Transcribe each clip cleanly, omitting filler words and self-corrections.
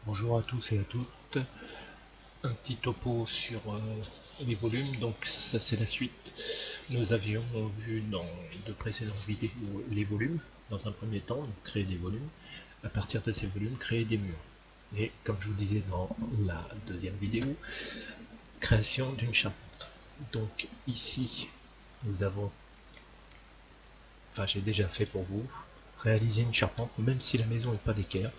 Bonjour à tous et à toutes. Un petit topo sur les volumes. Donc ça c'est la suite. Nous avions vu dans de précédentes vidéos les volumes dans un premier temps, donc créer des volumes. À partir de ces volumes, créer des murs. Et comme je vous disais dans la deuxième vidéo, création d'une charpente. Donc ici nous avons, enfin j'ai déjà fait pour vous, réaliser une charpente même si la maison n'est pas d'équerre.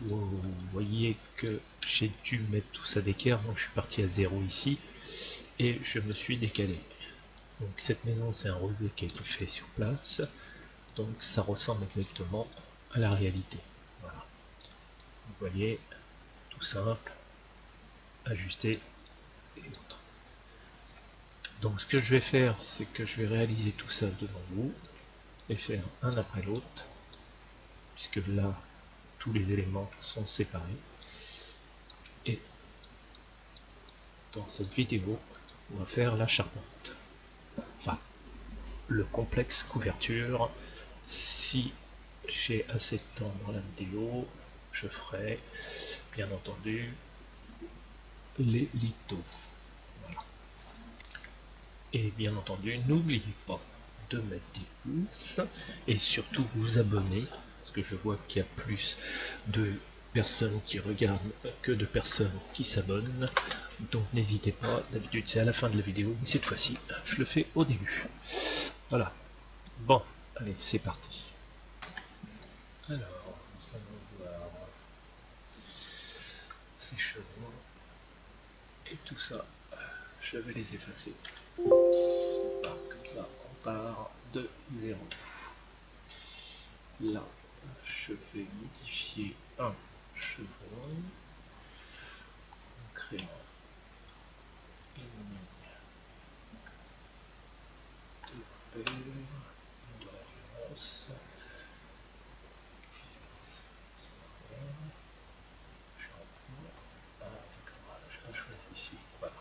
Vous voyez que j'ai dû mettre tout ça d'équerre, donc je suis parti à 0 ici et je me suis décalé. Donc cette maison c'est un relevé qui a été fait sur place, donc ça ressemble exactement à la réalité. Voilà. Vous voyez, tout simple, ajusté et autres. Donc ce que je vais faire, c'est que je vais réaliser tout ça devant vous et faire un après l'autre, puisque là tous les éléments sont séparés. Et dans cette vidéo, on va faire la charpente. Enfin, le complexe couverture. Si j'ai assez de temps dans la vidéo, je ferai bien entendu les lithos. Voilà. Et bien entendu, n'oubliez pas de mettre des pouces et surtout vous abonner, parce que je vois qu'il y a plus de personnes qui regardent que de personnes qui s'abonnent. Donc n'hésitez pas, d'habitude c'est à la fin de la vidéo, mais cette fois-ci, je le fais au début. Voilà. Bon, allez, c'est parti. Alors, nous allons voir ces chevaux et tout ça, je vais les effacer. Voilà, comme ça, on part de 0. Là, je vais modifier un chevron en créant une ligne de repère, de référence. Je reprends. Ah, d'accord, je la choisis ici. Voilà.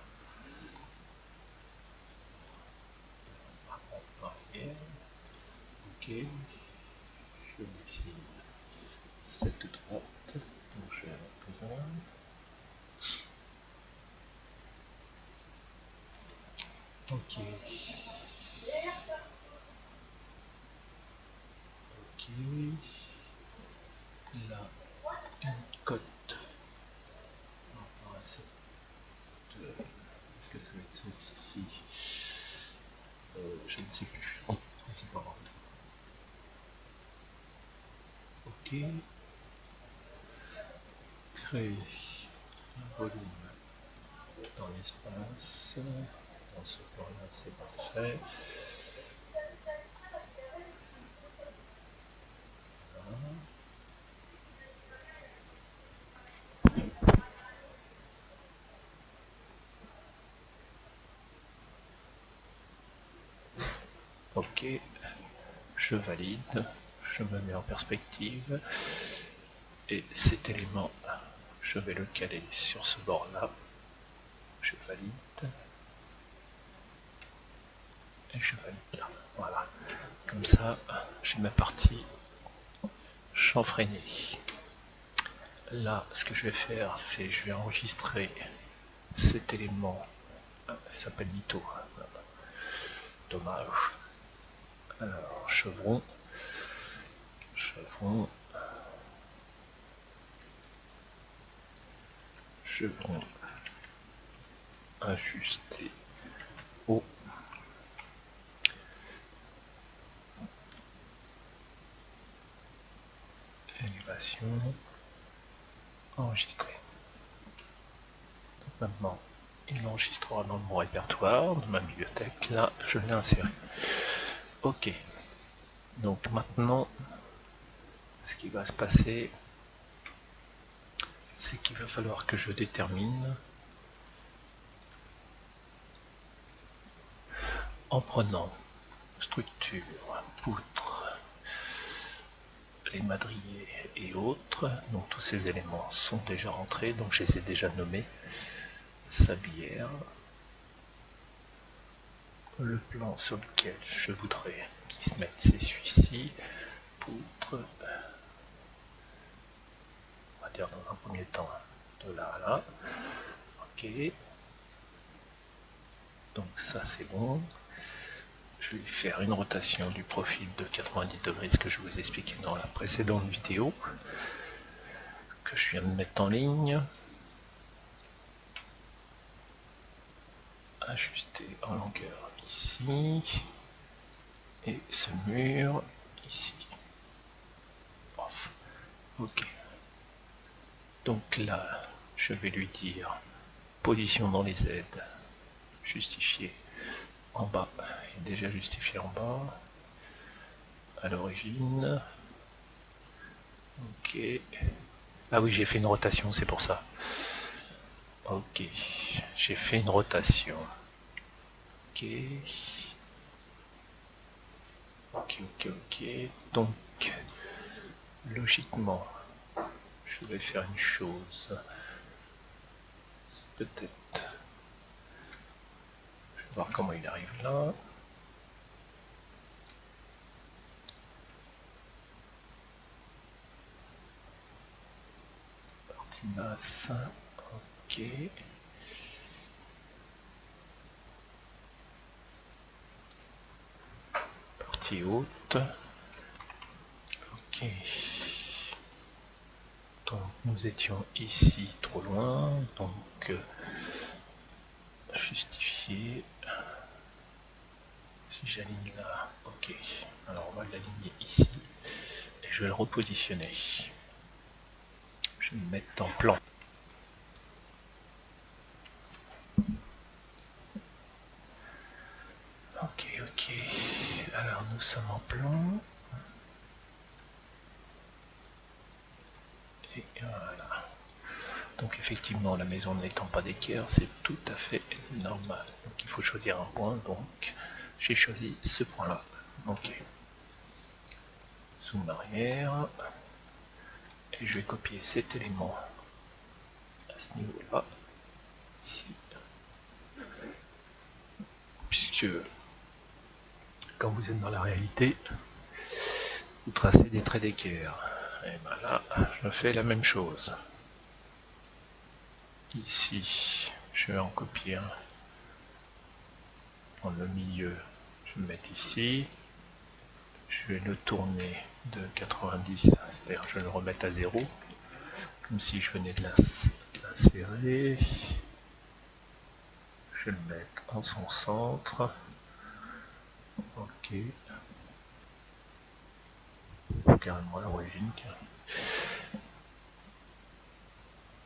Arrière. Ok. Je dessine cette droite dont j'ai besoin. Ok. Ok. Là, une cote. Est-ce que ça va être celle-ci? Je ne sais plus. C'est pas grave. Ok. Créer un volume dans l'espace. Dans ce plan-là, c'est parfait. Voilà. Ok. Je valide. Je me mets en perspective. Et cet élément, je vais le caler sur ce bord-là. Je valide. Et je valide là. Voilà. Comme ça, j'ai ma partie chanfreinée. Là, ce que je vais faire, c'est je vais enregistrer cet élément. Ça s'appelle litho. Dommage. Alors, chevron. Chevron. Chevron. Ajusté au élévation. Enregistré. Donc maintenant, il enregistrera dans mon répertoire, dans ma bibliothèque. Là, je l'ai inséré. Ok. Donc maintenant, ce qui va se passer, c'est qu'il va falloir que je détermine, en prenant structure, poutre, les madriers et autres, donc tous ces éléments sont déjà rentrés, donc je les ai déjà nommés. Sablière, le plan sur lequel je voudrais qu'il se mette, c'est celui-ci. Poutre, on va partir dans un premier temps de là à là. Ok. Donc ça c'est bon. Je vais faire une rotation du profil de 90 degrés, ce que je vous ai expliqué dans la précédente vidéo, que je viens de mettre en ligne. Ajuster en longueur ici. Et ce mur ici. Off. Ok. Donc là, je vais lui dire position dans les aides, justifié en bas, et déjà justifié en bas, à l'origine. Ok. Ah oui, j'ai fait une rotation, c'est pour ça. Ok, j'ai fait une rotation. Ok. Ok. Donc, logiquement, je vais faire une chose. Peut-être. Je vais voir comment il arrive là. Partie basse. Ok. Partie haute. Ok. Donc nous étions ici trop loin. Donc justifier. Si j'aligne là. Ok. Alors on va l'aligner ici. Et je vais le repositionner. Je vais me mettre en plan. Ok. Alors nous sommes en plan. Et voilà. Donc effectivement, la maison n'étant pas d'équerre, c'est tout à fait normal. Donc il faut choisir un point. Donc j'ai choisi ce point-là. Ok. Zoom arrière. Et je vais copier cet élément à ce niveau-là. Ici. Puisque quand vous êtes dans la réalité, vous tracez des traits d'équerre. Et ben là, je fais la même chose. Ici, je vais en copier un dans le milieu. Je vais le mettre ici. Je vais le tourner de 90, c'est-à-dire je vais le remettre à 0, comme si je venais de l'insérer. Je vais le mettre en son centre. Ok. Carrément à l'origine.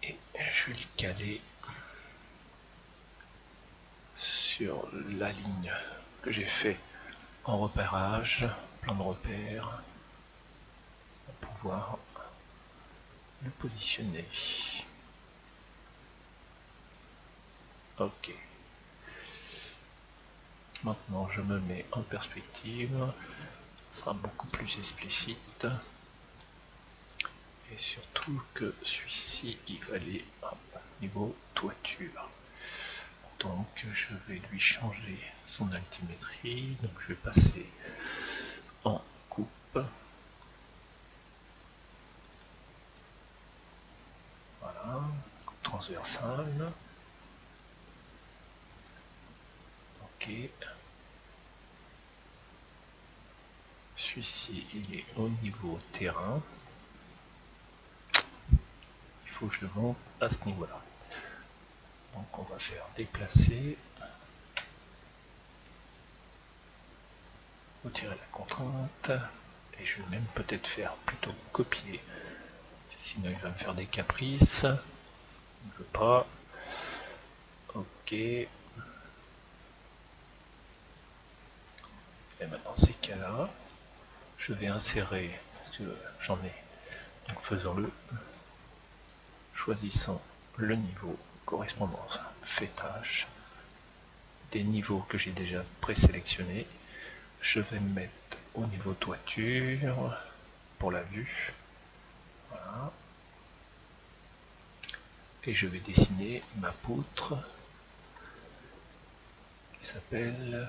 Et je vais le caler sur la ligne que j'ai fait en repérage, plan de repère, pour pouvoir le positionner. Ok. Maintenant je me mets en perspective, ce sera beaucoup plus explicite. Et surtout que celui-ci il va aller au niveau toiture. Donc je vais lui changer son altimétrie, donc je vais passer en coupe. Voilà, coupe transversale. Ok. Celui-ci il est au niveau terrain. Il faut que je le monte à ce niveau-là. Donc on va faire déplacer. Retirer la contrainte. Et je vais même peut-être faire plutôt copier. Sinon il va me faire des caprices. Il ne veut pas. Ok. Et maintenant ces cas-là, je vais insérer, parce que j'en ai, donc faisons-le, choisissant le niveau correspondant fêtage des niveaux que j'ai déjà présélectionnés. Je vais me mettre au niveau toiture pour la vue. Voilà. Et je vais dessiner ma poutre qui s'appelle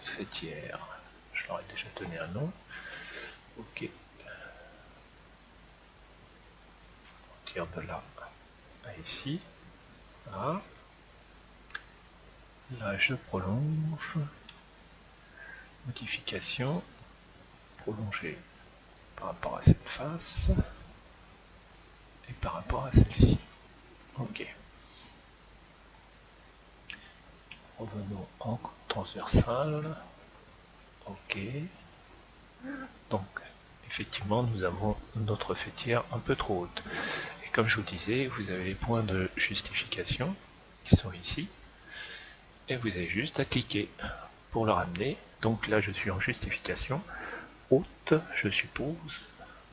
fêtière. Je leur ai déjà donné un nom. Ok. partir de là à ici. Voilà. Là je prolonge, modification, prolonger par rapport à cette face et par rapport à celle-ci. Ok. Revenons en transversal. Ok. Donc effectivement nous avons notre faîtière un peu trop haute. Et comme je vous disais, vous avez les points de justification qui sont ici. Et vous avez juste à cliquer pour le ramener. Donc là je suis en justification haute, je suppose.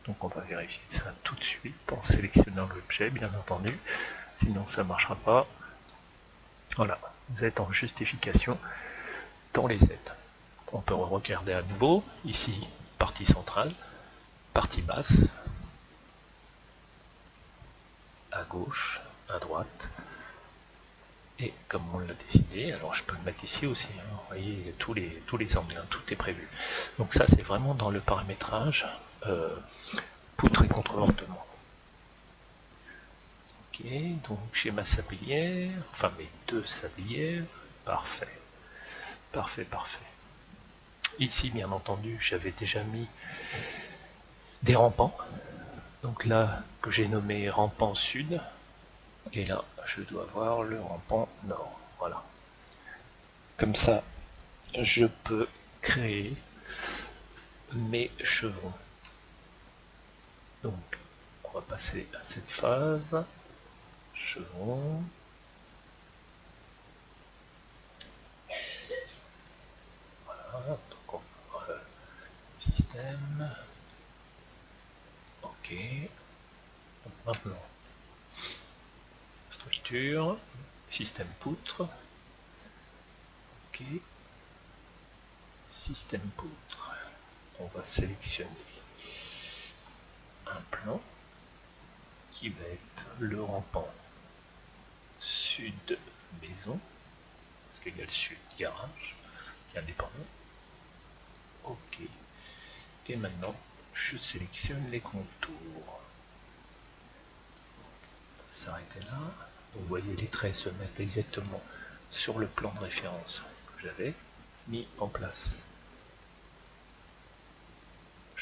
Donc on va vérifier ça tout de suite en sélectionnant l'objet, bien entendu. Sinon ça ne marchera pas. Voilà, vous êtes en justification dans les aides. On peut regarder à nouveau, ici, partie centrale, partie basse, à gauche, à droite, et comme on l'a décidé, alors je peux le mettre ici aussi, hein, vous voyez tous les angles, hein, tout est prévu. Donc ça c'est vraiment dans le paramétrage poutre et contreventement. Ok, donc j'ai ma sablière, enfin mes deux sablières, parfait, parfait, parfait. Ici bien entendu j'avais déjà mis des rampants, donc là que j'ai nommé rampant sud, et là je dois avoir le rampant nord, voilà. Comme ça je peux créer mes chevrons. Donc on va passer à cette phase, chevron, voilà, donc on va voir le système, ok, donc maintenant structure, système poutre, ok, système poutre, on va sélectionner un plan qui va être le rampant sud maison, parce qu'il y a le sud garage qui est indépendant, ok, et maintenant je sélectionne les contours, s'arrêter là, donc vous voyez les traits se mettent exactement sur le plan de référence que j'avais mis en place.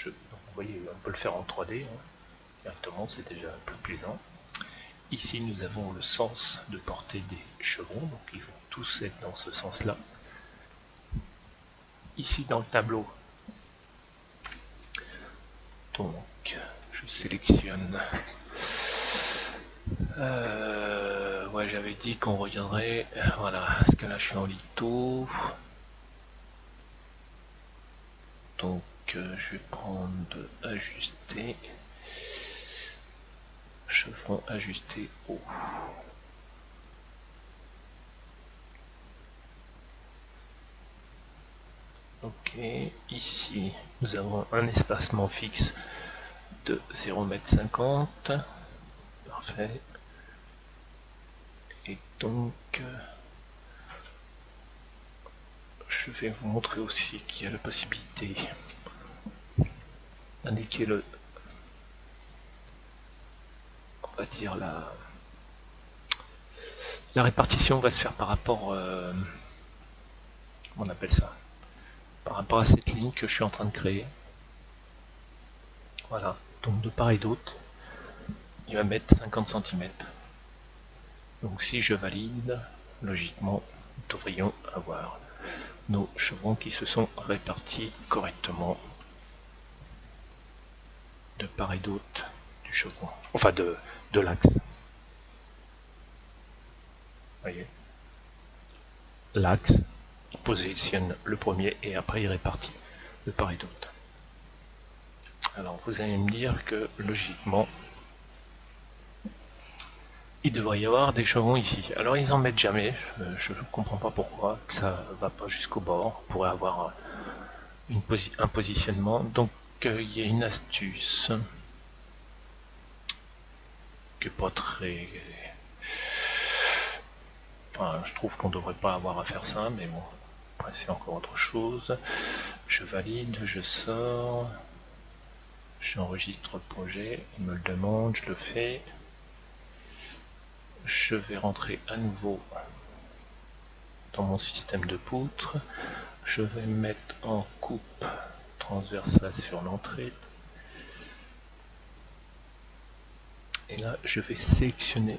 Donc vous voyez, on peut le faire en 3D, hein, directement, c'est déjà plus plaisant. Ici nous avons le sens de portée des chevrons, donc ils vont tous être dans ce sens là. Ici dans le tableau, donc je sélectionne, ouais j'avais dit qu'on reviendrait, voilà, parce que là je suis en litho, donc je vais prendre ajuster, chevron ajusté haut. Ok, ici nous avons un espacement fixe de 0,50 m, parfait, et donc je vais vous montrer aussi qu'il y a la possibilité d'indiquer le, on va dire la répartition va se faire par rapport, on appelle ça, par rapport à cette ligne que je suis en train de créer. Voilà, donc de part et d'autre, il va mettre 50 cm. Donc si je valide, logiquement, nous devrions avoir nos chevrons qui se sont répartis correctement de part et d'autre du chevron, enfin de l'axe. Voyez, l'axe il positionne le premier et après il répartit de part et d'autre. Alors vous allez me dire que logiquement il devrait y avoir des chevrons ici. Alors ils en mettent jamais, je ne comprends pas pourquoi ça va pas jusqu'au bord, on pourrait avoir un positionnement. Donc il y a une astuce qui n'est pas très... Enfin, je trouve qu'on ne devrait pas avoir à faire ça, mais bon, après c'est encore autre chose. Je valide, je sors, j'enregistre le projet, il me le demande, je le fais. je vais rentrer à nouveau dans mon système de poutres. Je vais mettre en coupe transversale sur l'entrée. Et là, je vais sélectionner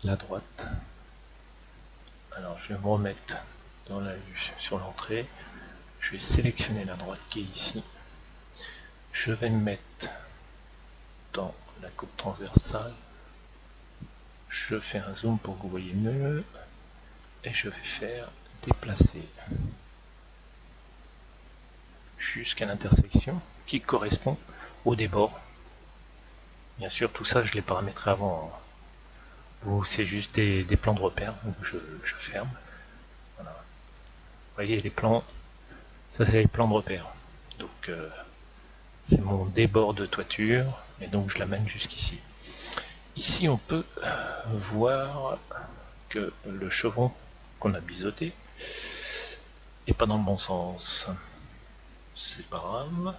la droite. Alors, je vais me remettre dans la vue sur l'entrée. Je vais sélectionner la droite qui est ici. Je vais me mettre dans la coupe transversale. Je fais un zoom pour que vous voyez mieux. Et je vais faire déplacer jusqu'à l'intersection qui correspond au débord. Bien sûr, tout ça, je l'ai paramétré avant. C'est juste des plans de repère. Donc je ferme. Voilà. Vous voyez les plans, ça c'est les plans de repère. Donc c'est mon débord de toiture et donc je l'amène jusqu'ici. Ici on peut voir que le chevron qu'on a biseauté est pas dans le bon sens. C'est pas grave.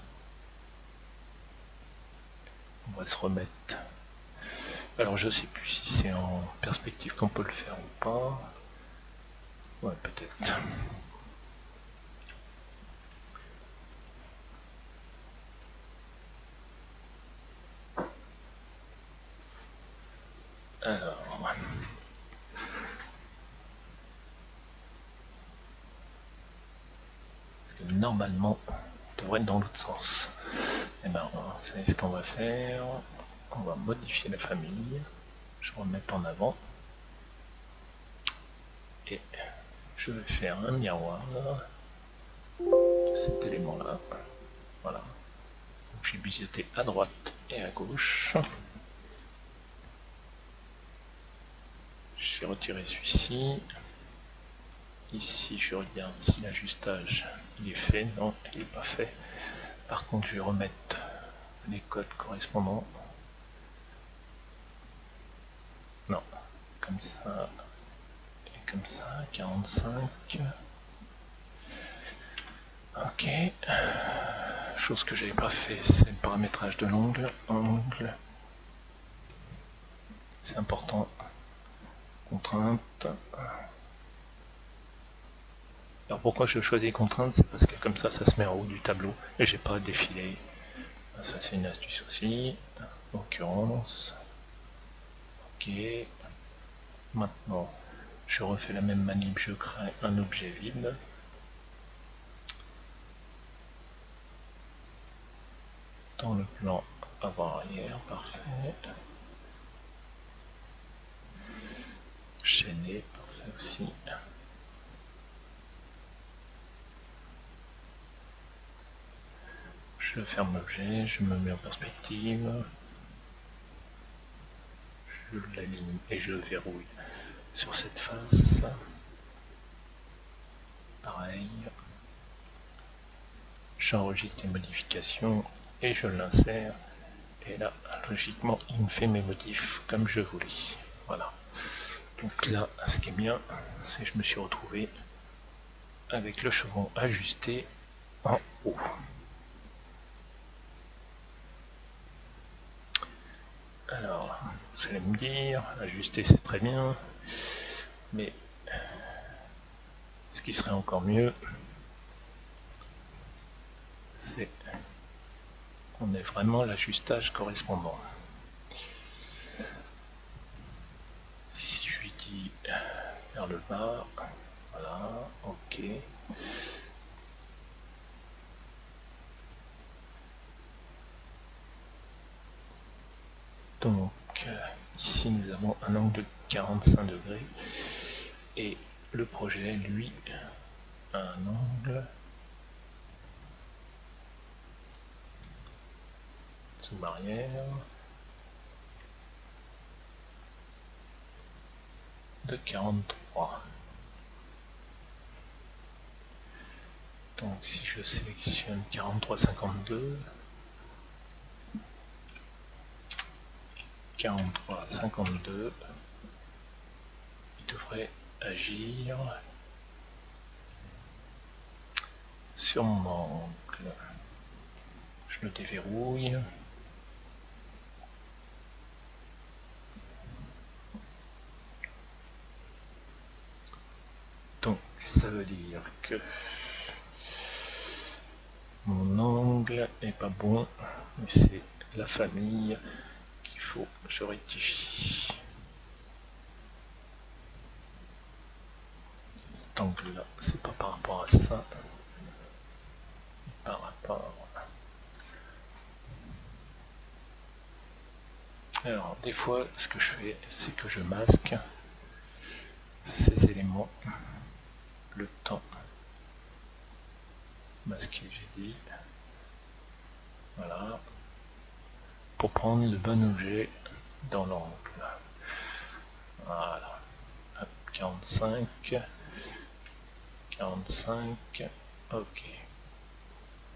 On va se remettre. Alors je sais plus si c'est en perspective qu'on peut le faire ou pas. Ouais, peut-être. Alors, normalement, on devrait être dans l'autre sens. Et ben, c'est ce qu'on va faire. On va modifier la famille. Je vais remettre en avant. Et je vais faire un miroir de cet élément-là. Voilà. J'ai biseauté à droite et à gauche. Je vais retirer celui-ci. Ici, je regarde si l'ajustage il est fait. Non, il n'est pas fait. Par contre, je vais remettre les codes correspondants. Non, comme ça et comme ça, 45. Ok. Chose que j'avais pas fait, c'est le paramétrage de l'ongle. C'est important. Contrainte. Alors pourquoi je choisis contrainte, c'est parce que comme ça se met en haut du tableau et j'ai pas à défiler. Ça c'est une astuce aussi. Occurrence. Ok. Maintenant, je refais la même manip, je crée un objet vide. Dans le plan avant-arrière, parfait. Chaîné, parfait aussi. Je ferme l'objet, je me mets en perspective. Je l'aligne et je le verrouille sur cette face. Pareil. J'enregistre les modifications et je l'insère. Et là, logiquement, il me fait mes modifs comme je voulais. Voilà. Donc là, ce qui est bien, c'est que je me suis retrouvé avec le chevron ajusté en haut. Alors, vous allez me dire, ajuster c'est très bien, mais ce qui serait encore mieux, c'est qu'on ait vraiment l'ajustage correspondant. Si je lui dis vers le bas, voilà, ok. Donc ici nous avons un angle de 45 degrés et le projet lui a un angle sous barrière de 43. Donc si je sélectionne 43,52, 43,52, il devrait agir sur mon angle. Je le déverrouille. Donc ça veut dire que mon angle est pas bon, et c'est la famille qu'il faut que je rectifie. Cet angle là, c'est pas par rapport à ça, par rapport. Alors des fois ce que je fais, c'est que je masque ces éléments le temps masqué, j'ai dit, voilà, pour prendre le bon objet dans l'angle. Voilà, hop, 45, 45, ok,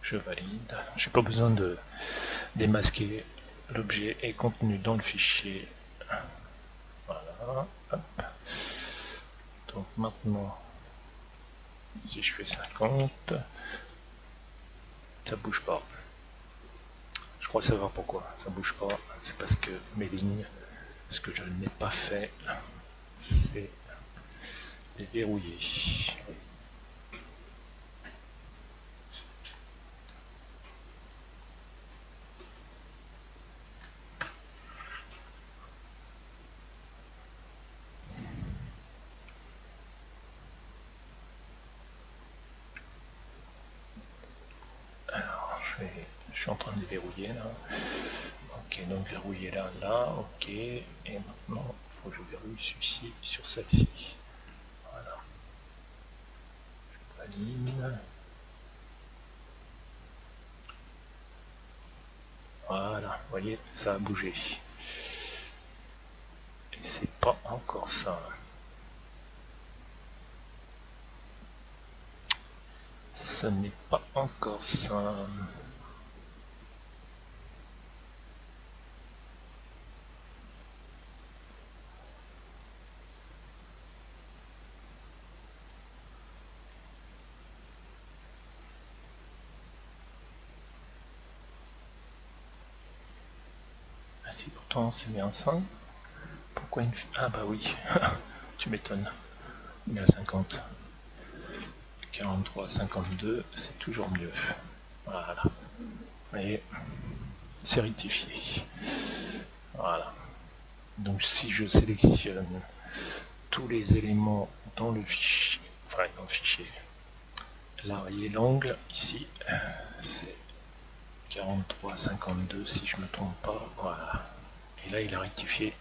je valide. J'ai pas besoin de démasquer, l'objet est contenu dans le fichier. Voilà, hop. Donc maintenant, si je fais 50, ça bouge pas. Je crois savoir pourquoi ça bouge pas. C'est parce que mes lignes, ce que je n'ai pas fait, c'est les verrouiller. Alors, je suis en train de les verrouiller là. Ok, donc verrouiller là, là, ok. Et maintenant, il faut que je verrouille celui-ci sur celle-ci. Voilà. Je valide. Voilà, vous voyez, ça a bougé. Et c'est pas encore ça. Ce n'est pas encore ça. Ah si, pourtant c'est bien ça. Pourquoi une... Ah bah oui, tu m'étonnes. Il est à 50. 43, 52, c'est toujours mieux. Voilà. Vous voyez, c'est rectifié. Voilà. Donc si je sélectionne tous les éléments dans le fichier, enfin dans le fichier, là vous voyez l'angle ici, c'est 43, 52 si je ne me trompe pas. Voilà. Et là il a rectifié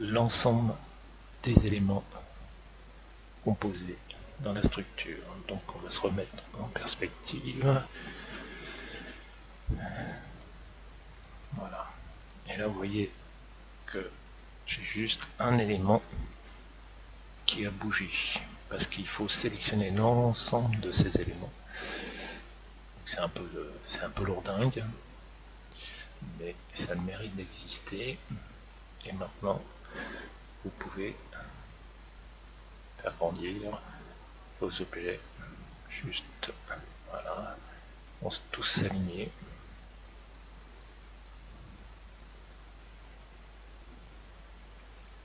l'ensemble des éléments composés dans la structure. Donc on va se remettre en perspective. Voilà. Et là vous voyez que j'ai juste un élément qui a bougé parce qu'il faut sélectionner l'ensemble de ces éléments. C'est un peu lourdingue, mais ça a le mérite d'exister. Et maintenant vous pouvez faire grandir vos objets juste, voilà, on se tous s'aligner.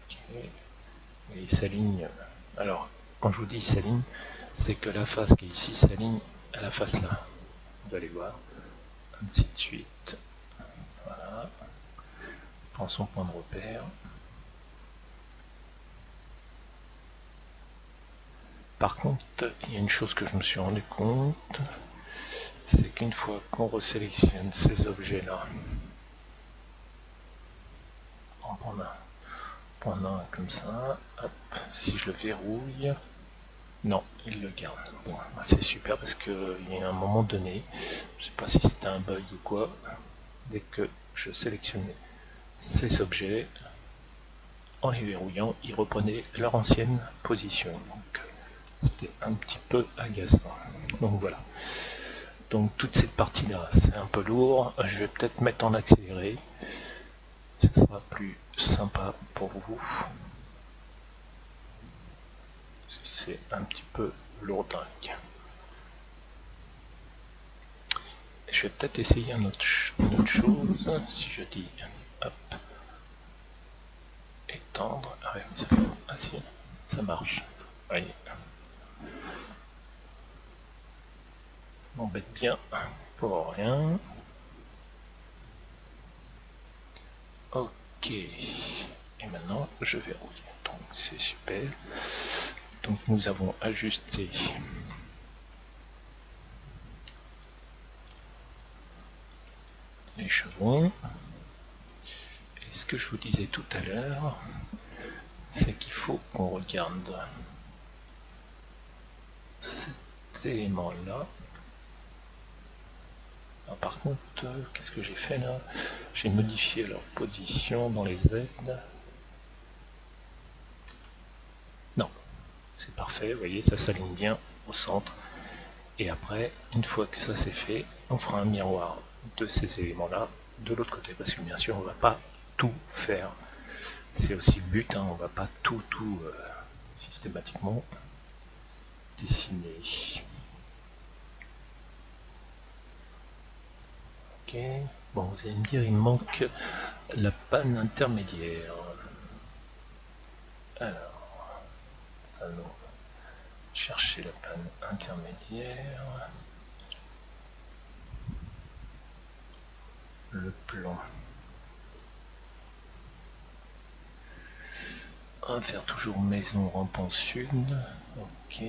Okay. Et il s'aligne. Alors quand je vous dis s'aligne, c'est que la face qui est ici s'aligne à la face là, vous allez voir, ainsi de suite. Voilà, il prend son point de repère. Par contre, il y a une chose que je me suis rendu compte, c'est qu'une fois qu'on resélectionne ces objets-là, en prenant un comme ça, hop, si je le verrouille, non, il le garde. Bon, c'est super parce qu'il y a un moment donné, je ne sais pas si c'était un bug ou quoi, dès que je sélectionnais ces objets, en les verrouillant, ils reprenaient leur ancienne position. Donc, c'était un petit peu agaçant. Donc voilà. Donc toute cette partie là c'est un peu lourd, je vais peut-être mettre en accéléré, ce sera plus sympa pour vous. C'est un petit peu lourdingue. Je vais peut-être essayer une autre chose, si je dis hop, étendre, ah ouais, ça marche, voyez. m'embête bien pour rien. Ok. Et maintenant, je verrouille. Donc, c'est super. Donc, nous avons ajusté les chevrons. Et ce que je vous disais tout à l'heure, c'est qu'il faut qu'on regarde cet élément-là. Par contre, qu'est-ce que j'ai fait là? J'ai modifié leur position dans les aides. Non, c'est parfait, vous voyez, ça s'aligne bien au centre. Et après, une fois que ça c'est fait, on fera un miroir de ces éléments-là de l'autre côté, parce que bien sûr, on ne va pas tout faire. C'est aussi le but, hein, on ne va pas tout systématiquement dessiner. Ok, bon, vous allez me dire, il me manque la panne intermédiaire. Alors, allons chercher la panne intermédiaire. Le plan. On va faire toujours maison rampant sud. Ok.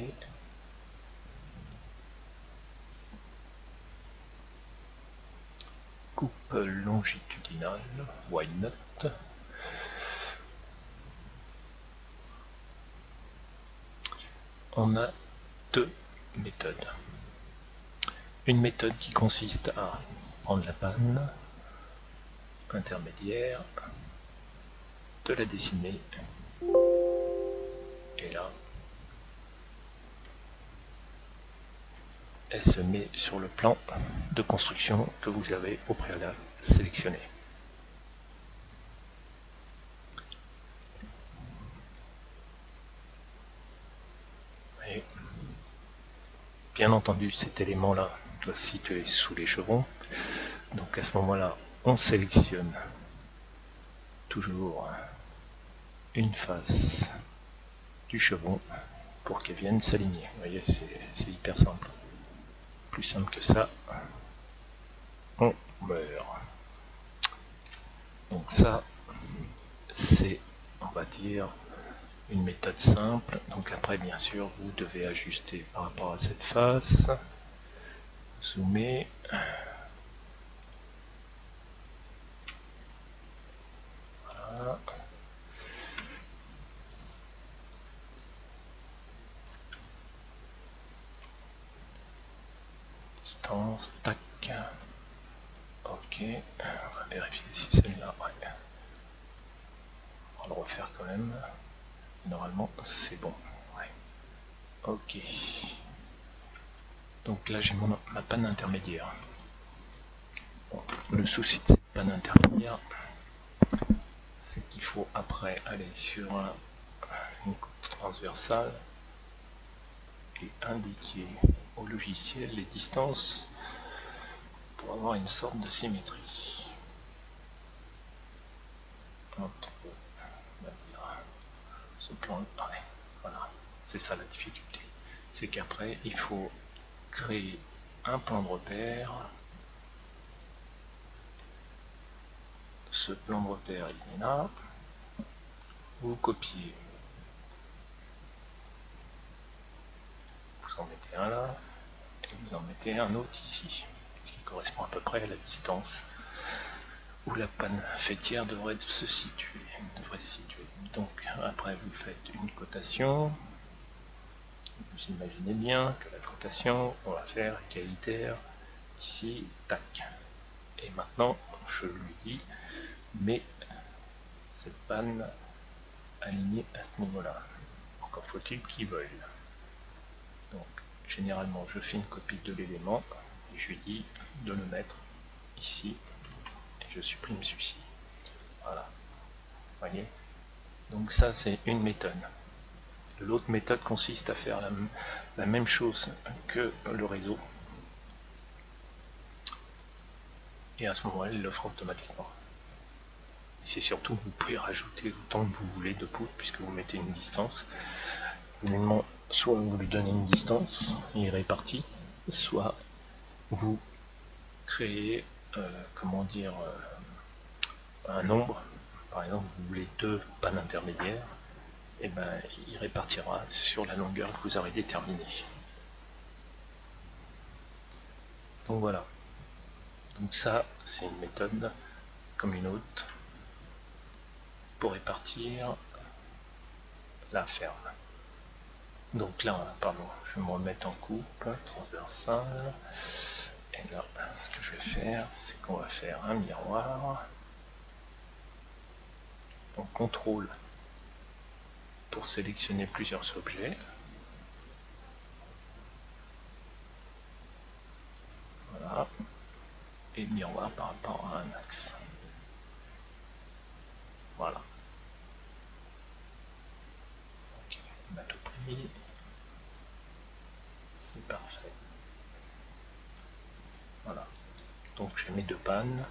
Coupe longitudinale. Why not? On a deux méthodes. Une méthode qui consiste à prendre la panne intermédiaire, de la dessiner, et là, elle se met sur le plan de construction que vous avez au préalable sélectionné. Et bien entendu, cet élément-là doit se situer sous les chevrons. Donc à ce moment-là, on sélectionne toujours une face du chevron pour qu'elle vienne s'aligner. Vous voyez, c'est hyper simple. Plus simple que ça, on meurt. Donc ça, c'est, on va dire, une méthode simple. Donc après, bien sûr, vous devez ajuster par rapport à cette face. Zoomer. Voilà. Distance, tac. Ok. On va vérifier si celle-là, ouais. On va le refaire quand même. Normalement, c'est bon. Ouais. Ok. Donc là, j'ai ma panne intermédiaire. Bon, le souci de cette panne intermédiaire, c'est qu'il faut après aller sur une coupe transversale et indiquer au logiciel les distances pour avoir une sorte de symétrie entre, on va dire, ce plan. Ouais, voilà, c'est ça la difficulté. C'est qu'après, il faut créer un plan de repère. Ce plan de repère, il est là. Vous copiez. Vous en mettez un là. Et vous en mettez un autre ici. Ce qui correspond à peu près à la distance où la panne fêtière devrait se situer. Donc après, vous faites une cotation. Vous imaginez bien que la cotation, on va faire égalitaire ici, tac. Et maintenant, je lui dis, mais cette panne alignée à ce niveau-là. Encore faut-il qu'il veuille. Donc, généralement, je fais une copie de l'élément et je lui dis de le mettre ici et je supprime celui-ci. Voilà. Vous voyez? Donc ça, c'est une méthode. L'autre méthode consiste à faire la même chose que le réseau. Et à ce moment-là, il le fera automatiquement. Et c'est surtout, vous pouvez rajouter autant que vous voulez de poutres puisque vous mettez une distance. Soit vous lui donnez une distance, il est réparti, soit vous créez, comment dire, un nombre. Par exemple, vous voulez 2 pannes intermédiaires, et ben il répartira sur la longueur que vous aurez déterminée. Donc voilà. Donc ça, c'est une méthode comme une autre pour répartir la ferme. Donc là, pardon, je vais me remettre en coupe transversale. Et là, ce que je vais faire, c'est qu'on va faire un miroir. On contrôle pour sélectionner plusieurs objets. Voilà. Et miroir par rapport à un axe. Voilà. Ok, on a tout pris. C'est parfait. Voilà. Donc j'ai mes 2 pannes.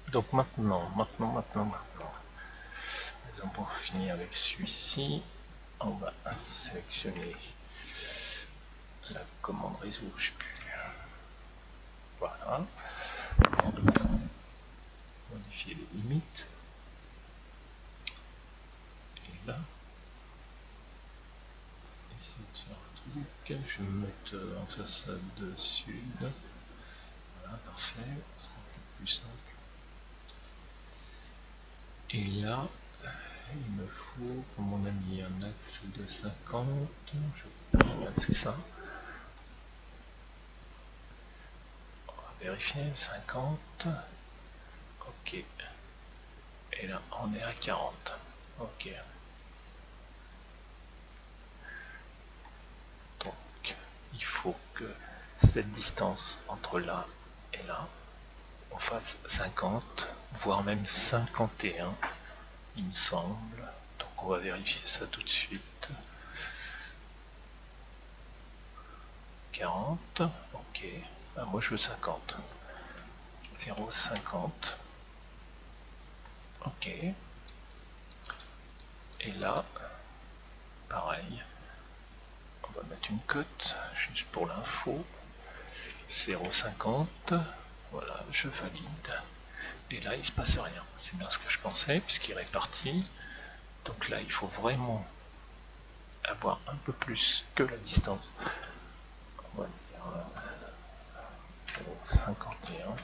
Donc maintenant. Donc pour finir avec celui-ci, on va sélectionner la commande réseau, je sais plus. Voilà. Modifier les limites. Et là, essayer de faire un truc. Je vais me mettre en façade sud. Voilà, parfait. C'est peut-être plus simple. Et là, il me faut, comme on a mis un axe de 50, c'est ça. On va vérifier, 50. Ok. Et là, on est à 40. Ok. Donc, il faut que cette distance entre là et là, on fasse 50, voire même 51, il me semble. Donc, on va vérifier ça tout de suite. 40, ok. Ah, moi, je veux 50. 0,50. Ok. Et là, pareil. On va mettre une cote, juste pour l'info. 0,50. Voilà, je valide. Et là, il se passe rien. C'est bien ce que je pensais, puisqu'il est réparti. Donc là, il faut vraiment avoir un peu plus que la distance. On va dire 0,51.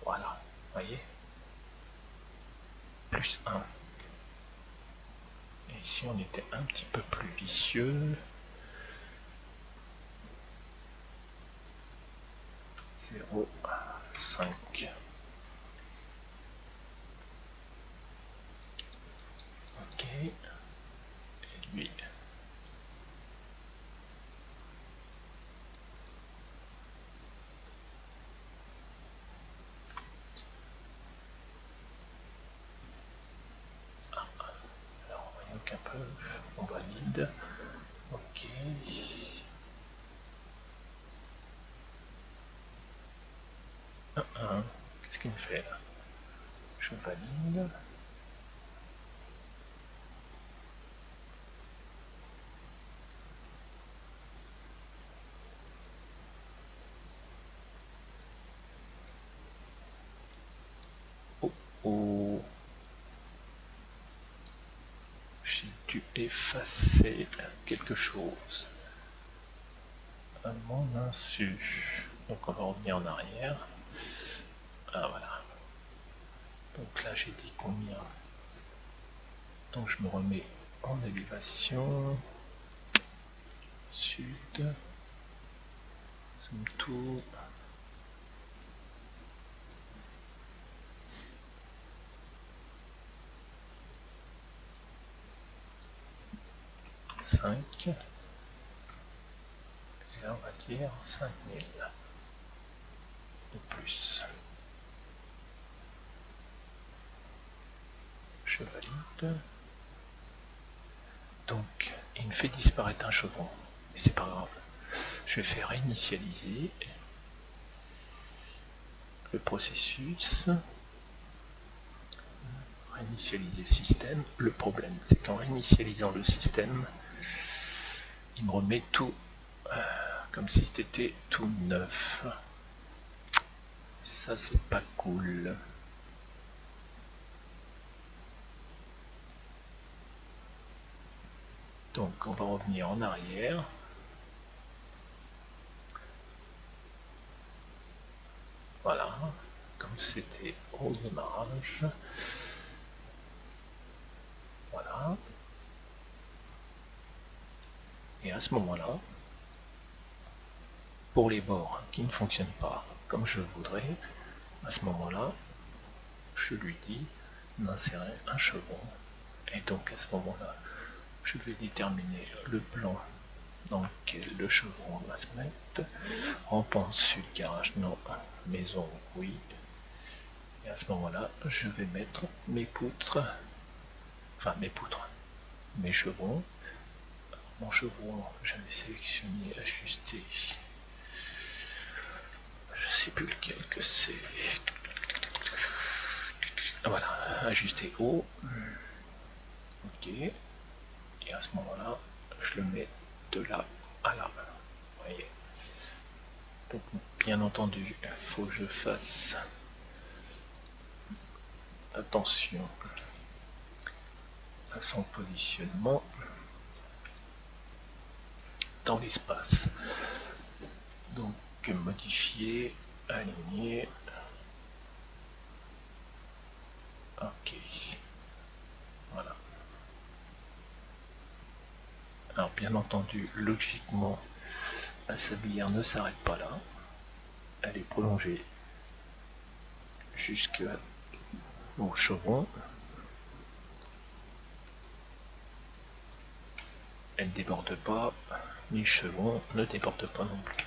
Voilà, voyez, plus 1. Et si on était un petit peu plus vicieux, 0,5. Ok. Et lui. Alors, voyons qu'un peu, on valide. Ok. Qu'est-ce qu'il me fait là? Je valide. Oh oh. J'ai dû effacer quelque chose à mon insu. Donc on va revenir en arrière. Ah voilà. Donc là j'ai dit combien? Donc je me remets en élévation. Sud. Zoom tout. Et là on va dire 5000 ou plus. Je valide. Donc il me fait disparaître un chevron, mais c'est pas grave. Je vais faire initialiser le processus, réinitialiser le système. Le problème, c'est qu'en réinitialisant le système, il me remet tout comme si c'était tout neuf. Ça, c'est pas cool. Donc, on va revenir en arrière. Voilà, comme c'était au démarrage. Voilà. Et à ce moment-là, pour les bords qui ne fonctionnent pas comme je voudrais, à ce moment-là, je lui dis d'insérer un chevron. Et donc à ce moment-là, je vais déterminer le plan dans lequel le chevron va se mettre. Rampant sud, garage non, maison oui. Et à ce moment-là, je vais mettre mes poutres, mes chevrons. Mon chevron, j'avais sélectionné, ajusté. Je sais plus lequel que c'est. Voilà, ajuster haut. Ok. Et à ce moment-là, je le mets de là à là. Vous voyez. Donc, bien entendu, il faut que je fasse attention à son positionnement dans l'espace. Donc, modifier, aligner. Ok. Voilà. Alors, bien entendu, logiquement, la sablière ne s'arrête pas là. Elle est prolongée jusqu'au chevron. Elle ne déborde pas, ni le chevron ne déborde pas non plus.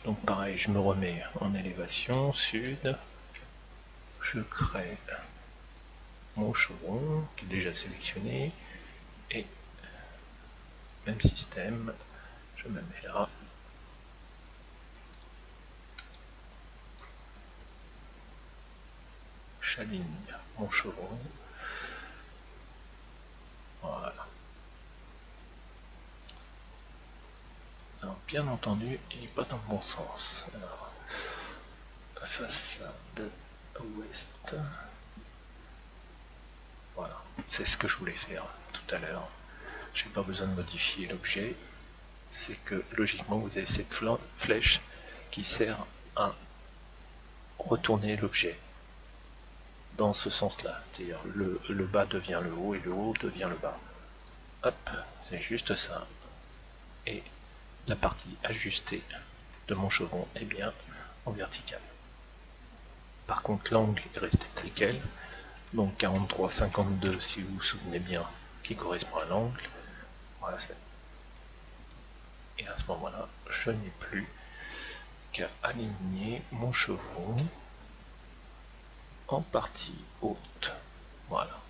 Donc pareil, je me remets en élévation sud, je crée mon chevron qui est déjà sélectionné, et même système, je me mets là. J'aligne mon chevron. Voilà. Alors bien entendu, il n'est pas dans le bon sens. Alors, façade ouest. Voilà, c'est ce que je voulais faire tout à l'heure. J'ai pas besoin de modifier l'objet. C'est que logiquement vous avez cette flèche qui sert à retourner l'objet dans ce sens-là. C'est-à-dire le bas devient le haut et le haut devient le bas. Hop, c'est juste ça. Et la partie ajustée de mon chevron est bien en vertical. Par contre, l'angle est resté tel quel. Donc 43,52 si vous vous souvenez bien, qui correspond à l'angle. Voilà. Et à ce moment-là, je n'ai plus qu'à aligner mon chevron en partie haute. Voilà.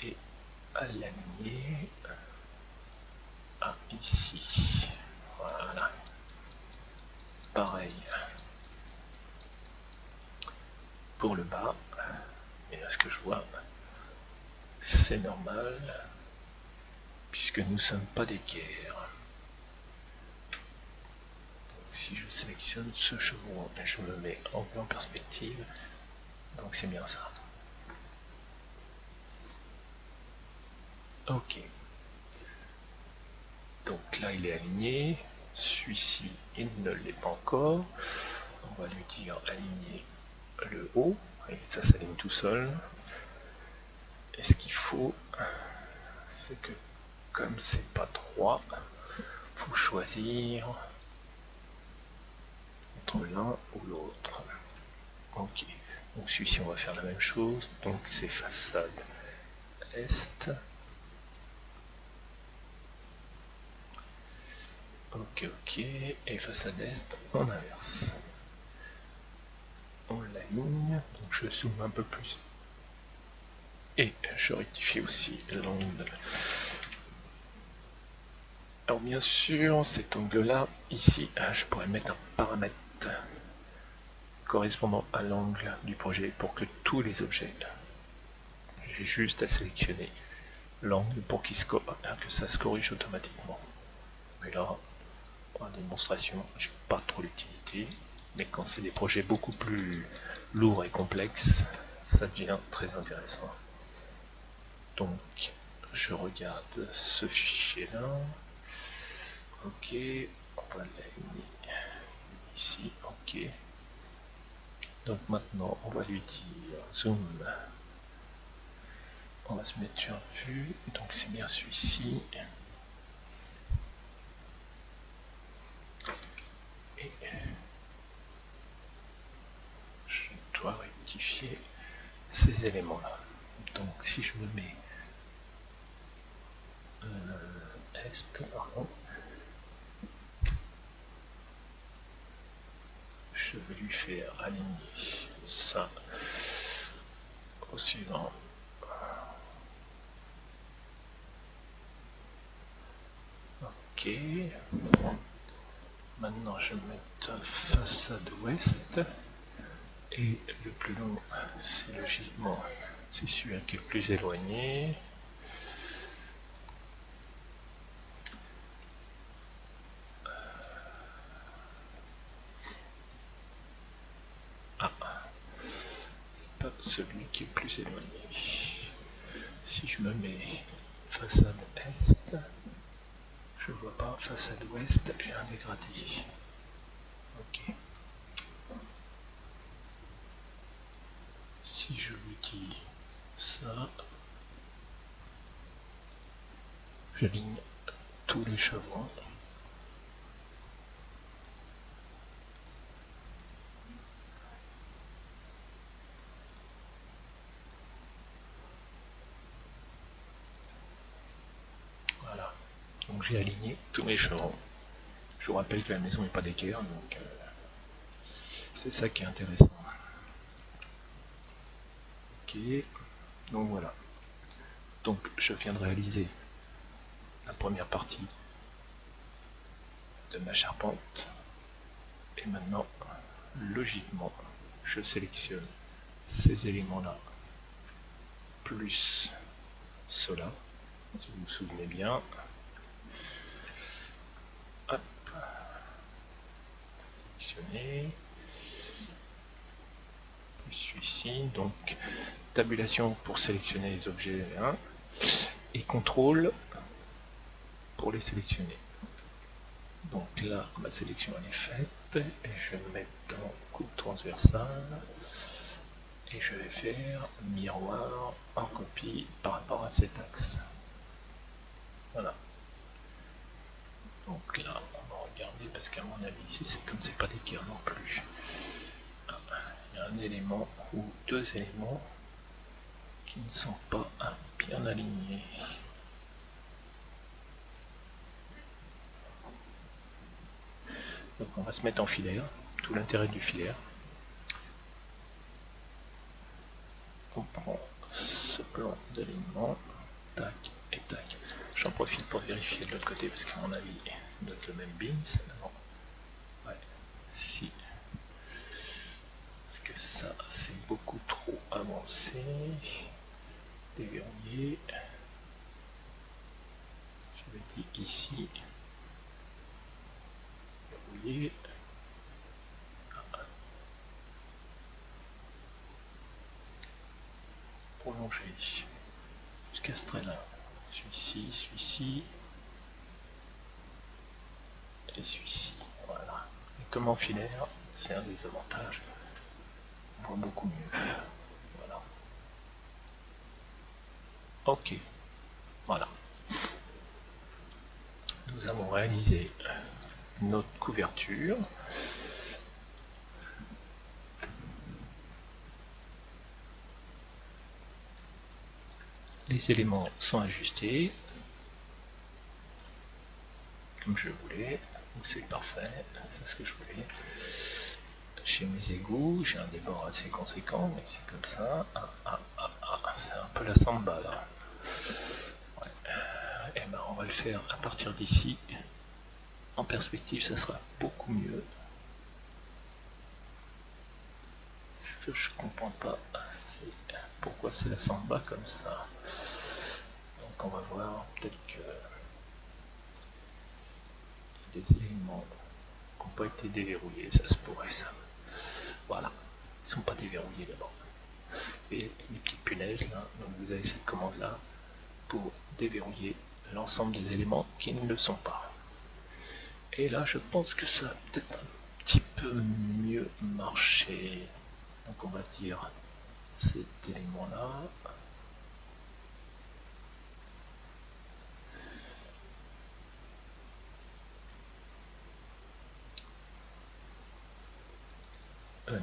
Et à l'aligner à ici. Voilà. Pareil pour le bas. Et là, ce que je vois, c'est normal, puisque nous ne sommes pas d'équerre. Si je sélectionne ce chevron et je me mets en plan perspective, donc c'est bien ça. Ok. Donc là il est aligné, celui-ci il ne l'est pas encore. On va lui dire aligner le haut, et ça s'aligne tout seul. Et ce qu'il faut, c'est que comme c'est pas droit, il faut choisir entre l'un ou l'autre. Ok, donc celui-ci on va faire la même chose, donc c'est façade est. Ok, et façade est, on inverse. On l'aligne, donc je zoome un peu plus. Et je rectifie aussi l'angle. Alors bien sûr, cet angle-là, ici, je pourrais mettre un paramètre correspondant à l'angle du projet pour que tous les objets, j'ai juste à sélectionner l'angle pour que ça se corrige automatiquement. Mais là, en démonstration, j'ai pas trop l'utilité, mais quand c'est des projets beaucoup plus lourds et complexes, ça devient très intéressant. Donc, je regarde ce fichier-là. Ok, on va l'aligner ici. Ok. Donc maintenant, on va lui dire zoom. On va se mettre sur vue. Donc c'est bien celui-ci. Et je dois rectifier ces éléments-là. Donc si je me mets pardon, je vais lui faire aligner ça au suivant. Ok. Maintenant je vais mettre façade ouest. Et le plus long, c'est logiquement, c'est celui qui est le plus éloigné. C'est pas celui qui est le plus éloigné. Si je me mets façade est, je vois pas façade ouest, j'ai un dégradé. Ok. Si je lui dis ça, j'aligne tous les chevrons. Voilà. Donc j'ai aligné tous mes chevrons. Je vous rappelle que la maison n'est pas d'équerre, donc c'est ça qui est intéressant. Ok. Donc voilà. Donc je viens de réaliser la première partie de ma charpente. Et maintenant, logiquement, je sélectionne ces éléments-là, plus cela, si vous vous souvenez bien. Hop, sélectionner, plus celui-ci, donc tabulation pour sélectionner les objets 1, et contrôle pour les sélectionner. Donc là, ma sélection elle est faite, et je vais me mettre dans coupe transversale, et je vais faire miroir en copie par rapport à cet axe. Voilà. Donc là, on va regarder parce qu'à mon avis, si c'est comme c'est pas d'équerre non plus, il y a un élément ou deux éléments qui ne sont pas bien alignés. Donc on va se mettre en filaire, tout l'intérêt du filaire. On prend ce plan d'alignement, tac et tac. J'en profite pour vérifier de l'autre côté parce qu'à mon avis, ça doit être le même bins. Non. Ouais, si. Parce que ça, c'est beaucoup trop avancé. Déverrouiller. Je vais dire ici. Verrouiller. Prolonger jusqu'à ce trait là. Celui-ci et celui-ci. Voilà. Et comme en filaire, c'est un des avantages. On voit beaucoup mieux. Voilà. Ok. Voilà. Nous avons réalisé notre couverture. Les éléments sont ajustés comme je voulais. C'est parfait, c'est ce que je voulais. Chez mes égouts, j'ai un débord assez conséquent, mais c'est comme ça. C'est un peu la samba là. Ouais. Et ben on va le faire à partir d'ici. En perspective, ça sera beaucoup mieux. que je comprends pas, c'est pourquoi c'est la samba comme ça. Donc on va voir, peut-être que des éléments qui n'ont pas été déverrouillés, ça se pourrait ça. Voilà, ils ne sont pas déverrouillés d'abord. Et les petites punaises là, donc vous avez cette commande là pour déverrouiller l'ensemble des éléments qui ne le sont pas. Et là je pense que ça va peut-être un petit peu mieux marcher. Donc on va dire cet élément là.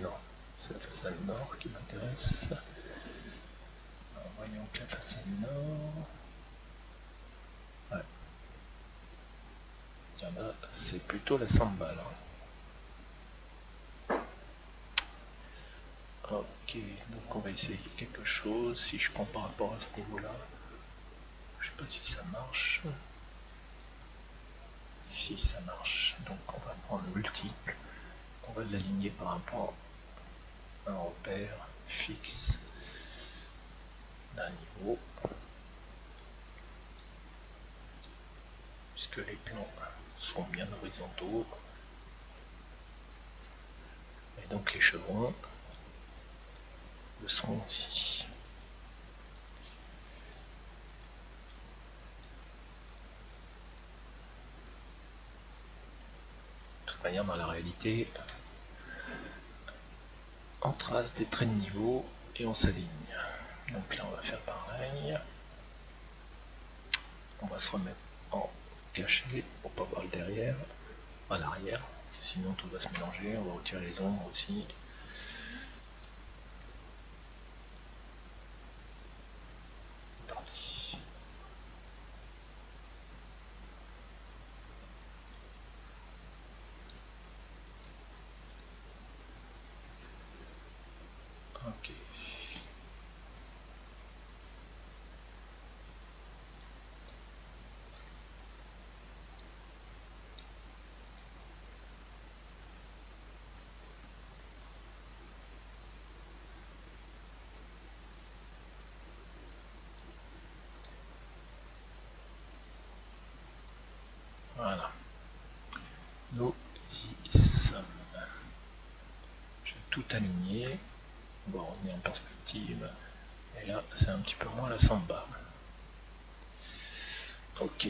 Non, cette façade nord qui m'intéresse. Voyons que la façade nord. Ouais. Il y en a, c'est plutôt la samba là. Ok, donc on va essayer quelque chose. Si je prends par rapport à ce niveau-là, je sais pas si ça marche. Si ça marche, donc on va prendre le multiple. On va l'aligner par rapport à un repère fixe d'un niveau. Puisque les plans sont bien horizontaux. Et donc les chevrons le seront aussi. De toute manière, dans la réalité, on trace des traits de niveau et on s'aligne. Donc là, on va faire pareil. On va se remettre en caché pour pas voir le derrière, à l'arrière, sinon tout va se mélanger. On va retirer les ombres aussi. Parti. Ok. Voilà. Nous y sommes. Je vais tout aligner. On va revenir en perspective. Et là, c'est un petit peu moins la samba. Ok.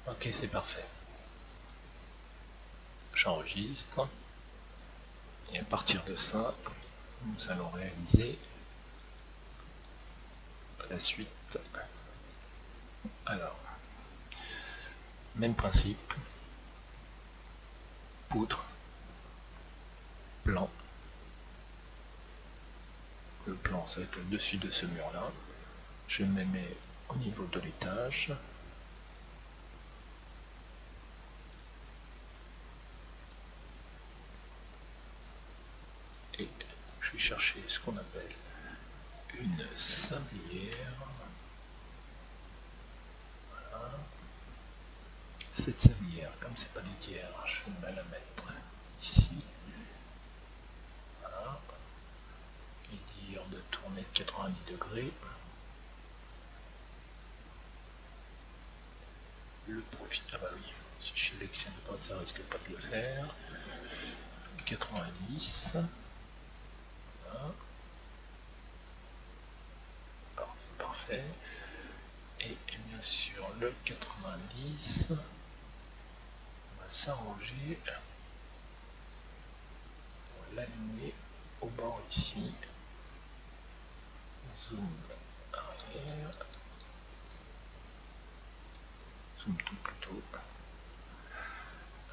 Ok, c'est parfait. J'enregistre. Et à partir de ça, nous allons réaliser la suite. Alors, même principe. Poudre. Plan. Le plan, ça va être le dessus de ce mur-là. Je me mets au niveau de l'étage. Et je vais chercher ce qu'on appelle une sablière. Voilà. Cette sablière, comme c'est pas du tiers, je vais la mettre ici. Voilà. Et dire de tourner de 90 degrés. Le profil, ah bah oui, si je sélectionne pas, ça risque pas de le faire. 90. Voilà. Parfait. Et bien sûr, le 90, on va s'arranger pour l'aligner au bord ici. Zoom arrière. Zoom tout plutôt.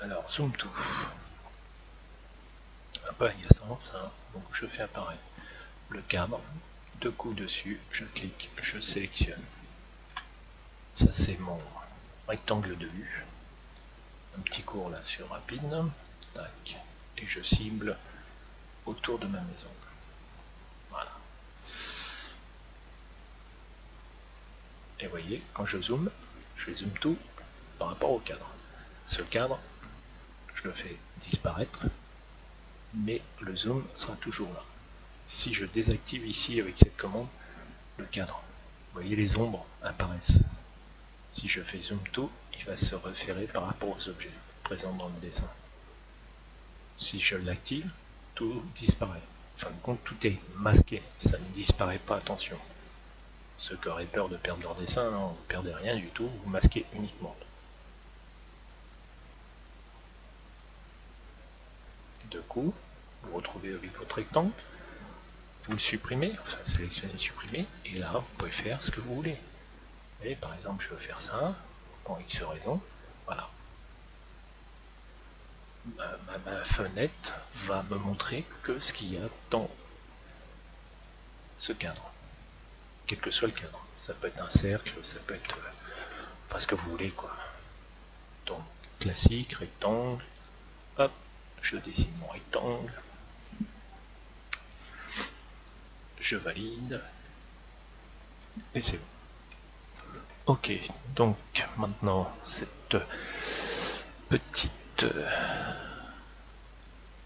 Alors, zoom tout. Ah bah, il y a ça, donc je fais apparaître le cadre, deux coups dessus, je clique, je sélectionne. Ça c'est mon rectangle de vue. Un petit cours là sur rapide, tac, et je cible autour de ma maison. Voilà. Et vous voyez, quand je zoome tout par rapport au cadre. Ce cadre, je le fais disparaître, mais le zoom sera toujours là. Si je désactive ici avec cette commande, le cadre, vous voyez les ombres apparaissent. Si je fais zoom tout, il va se référer par rapport aux objets présents dans le dessin. Si je l'active, tout disparaît. En fin de compte, tout est masqué, ça ne disparaît pas, attention. Ceux qui auraient peur de perdre leur dessin, non, vous ne perdez rien du tout, vous masquez uniquement. De coup, vous retrouvez avec votre rectangle, vous le supprimez, enfin sélectionnez supprimer, et là vous pouvez faire ce que vous voulez. Et par exemple, je veux faire ça, pour X raison, voilà. Ma fenêtre va me montrer que ce qu'il y a dans ce cadre, quel que soit le cadre. Ça peut être un cercle, ça peut être enfin ce que vous voulez, quoi. Donc classique, rectangle, hop, je dessine mon rectangle, je valide, et c'est bon. Ok, donc maintenant cette petite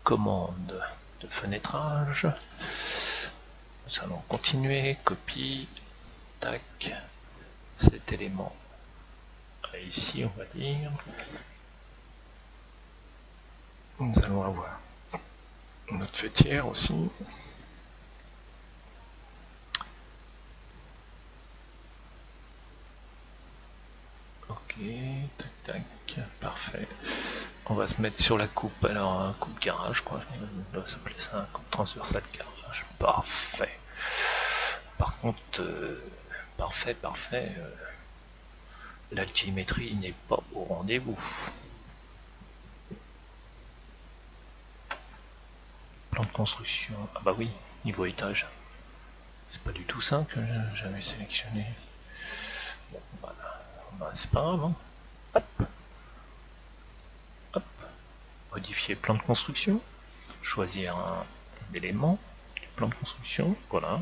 commande de fenêtrage, nous allons continuer, copie, tac, cet élément ici on va dire, nous allons avoir notre fêtière aussi. Ok, tac, tac, parfait. On va se mettre sur la coupe, alors un coupe garage, quoi. On doit s'appeler ça un coupe transversal garage. Parfait. Par contre, parfait, l'altimétrie n'est pas au rendez-vous. Plan de construction, ah bah oui, niveau étage. C'est pas du tout ça que j'avais sélectionné. Bon, voilà, bah, c'est pas grave, hein. Hop. Hop. Modifier plan de construction. Choisir un élément du plan de construction. Voilà.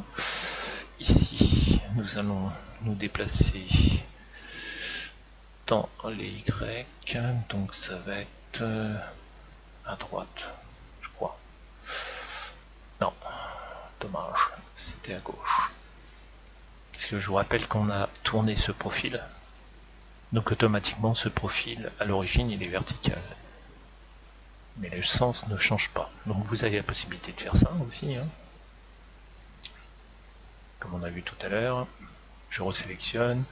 Ici, nous allons nous déplacer dans les Y. Donc ça va être à droite, je crois. Non, dommage, c'était à gauche. Parce que je vous rappelle qu'on a tourné ce profil. Donc automatiquement, ce profil, à l'origine, il est vertical. Mais le sens ne change pas. Donc vous avez la possibilité de faire ça aussi, hein. Comme on a vu tout à l'heure, je resélectionne,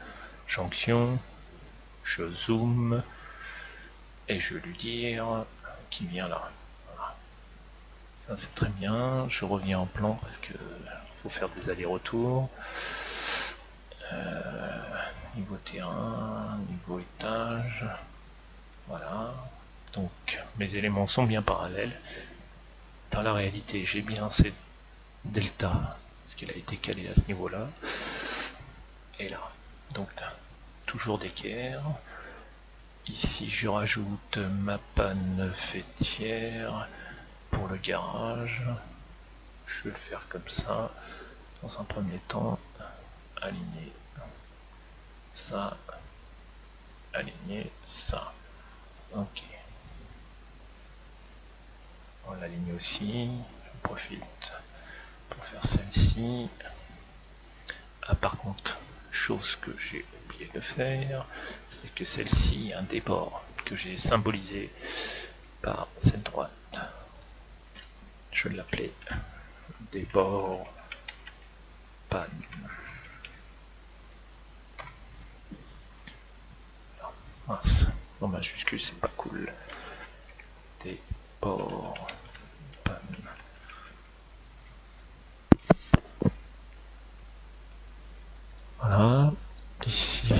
jonction, je zoome, et je vais lui dire qu'il vient là. Voilà. Ça c'est très bien, je reviens en plan parce que faut faire des allers-retours. Niveau terrain, niveau étage, voilà. Donc mes éléments sont bien parallèles. Dans la réalité, j'ai bien cette delta, parce qu'elle a été calée à ce niveau-là. Et là, donc toujours d'équerre. Ici, je rajoute ma panne fêtière pour le garage. Je vais le faire comme ça. Dans un premier temps, aligner ça, aligner ça. Ok. On l'aligne aussi. Je profite pour faire celle-ci. Ah, par contre, chose que j'ai oublié de faire, c'est que celle-ci a un débord que j'ai symbolisé par cette droite. Je vais l'appeler débord panne. Mince, en majuscule c'est pas cool. Débord panne. Voilà, ici,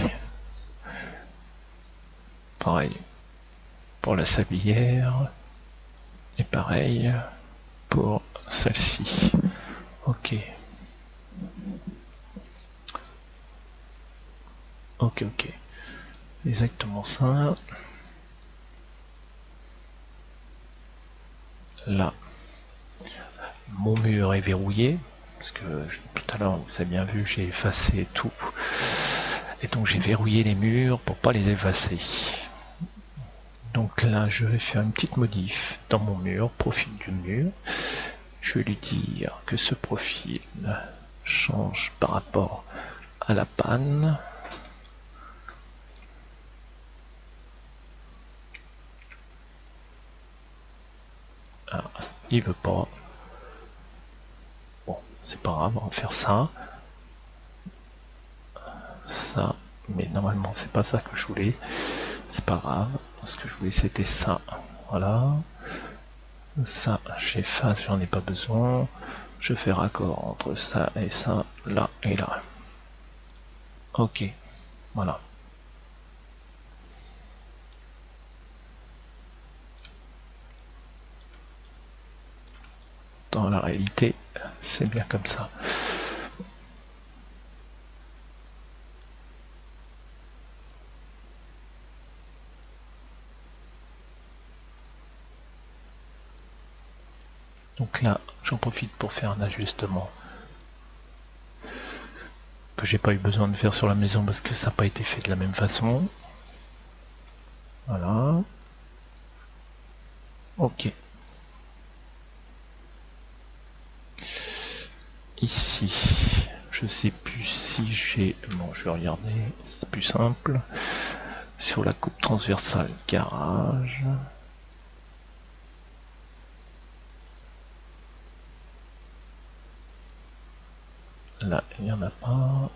pareil pour la sablière, et pareil pour celle-ci. Ok. Ok. Exactement ça. Là, mon mur est verrouillé, parce que tout à l'heure, vous avez bien vu, j'ai effacé tout. Et donc j'ai verrouillé les murs pour pas les effacer. Donc là je vais faire une petite modif dans mon mur, profil du mur. Je vais lui dire que ce profil change par rapport à la panne. Ah, il veut pas. Bon, c'est pas grave, on va faire ça. Ça, mais normalement c'est pas ça que je voulais. C'est pas grave, ce que je voulais c'était ça. Voilà. Ça, j'efface, j'en ai pas besoin. Je fais raccord entre ça et ça, là et là. Ok, voilà. Dans la réalité, c'est bien comme ça. Donc là, j'en profite pour faire un ajustement que j'ai pas eu besoin de faire sur la maison parce que ça n'a pas été fait de la même façon. Voilà. Ok. Ici, je sais plus si j'ai... Bon, je vais regarder, c'est plus simple. Sur la coupe transversale garage. Là, il n'y en a pas.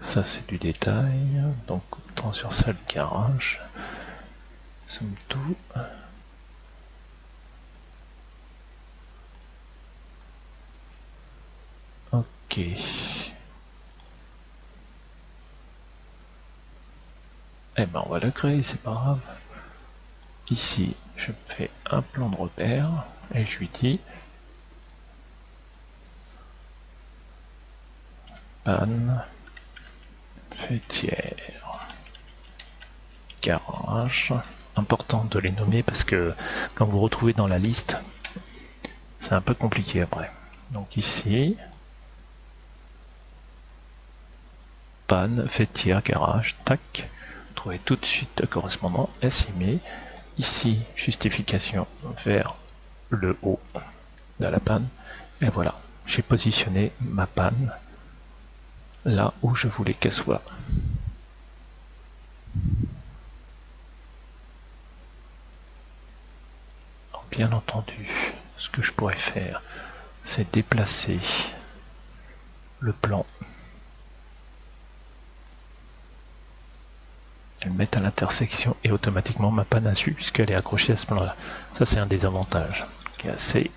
Ça, c'est du détail. Donc, coupe transversale garage. Zoom tout. Ok. Eh ben, on va le créer, c'est pas grave. Ici, je fais un plan de repère et je lui dis panne faîtière garage. Important de les nommer parce que quand vous retrouvez dans la liste, c'est un peu compliqué après. Donc ici, panne faîtière garage, tac. Trouvez tout de suite le correspondant SIME. Ici, justification vers le haut de la panne. Et voilà, j'ai positionné ma panne là où je voulais qu'elle soit. Alors, bien entendu, ce que je pourrais faire, c'est déplacer le plan et le mettre à l'intersection et automatiquement ma panne a su puisqu'elle est accrochée à ce plan là. Ça c'est un des avantages qui est assez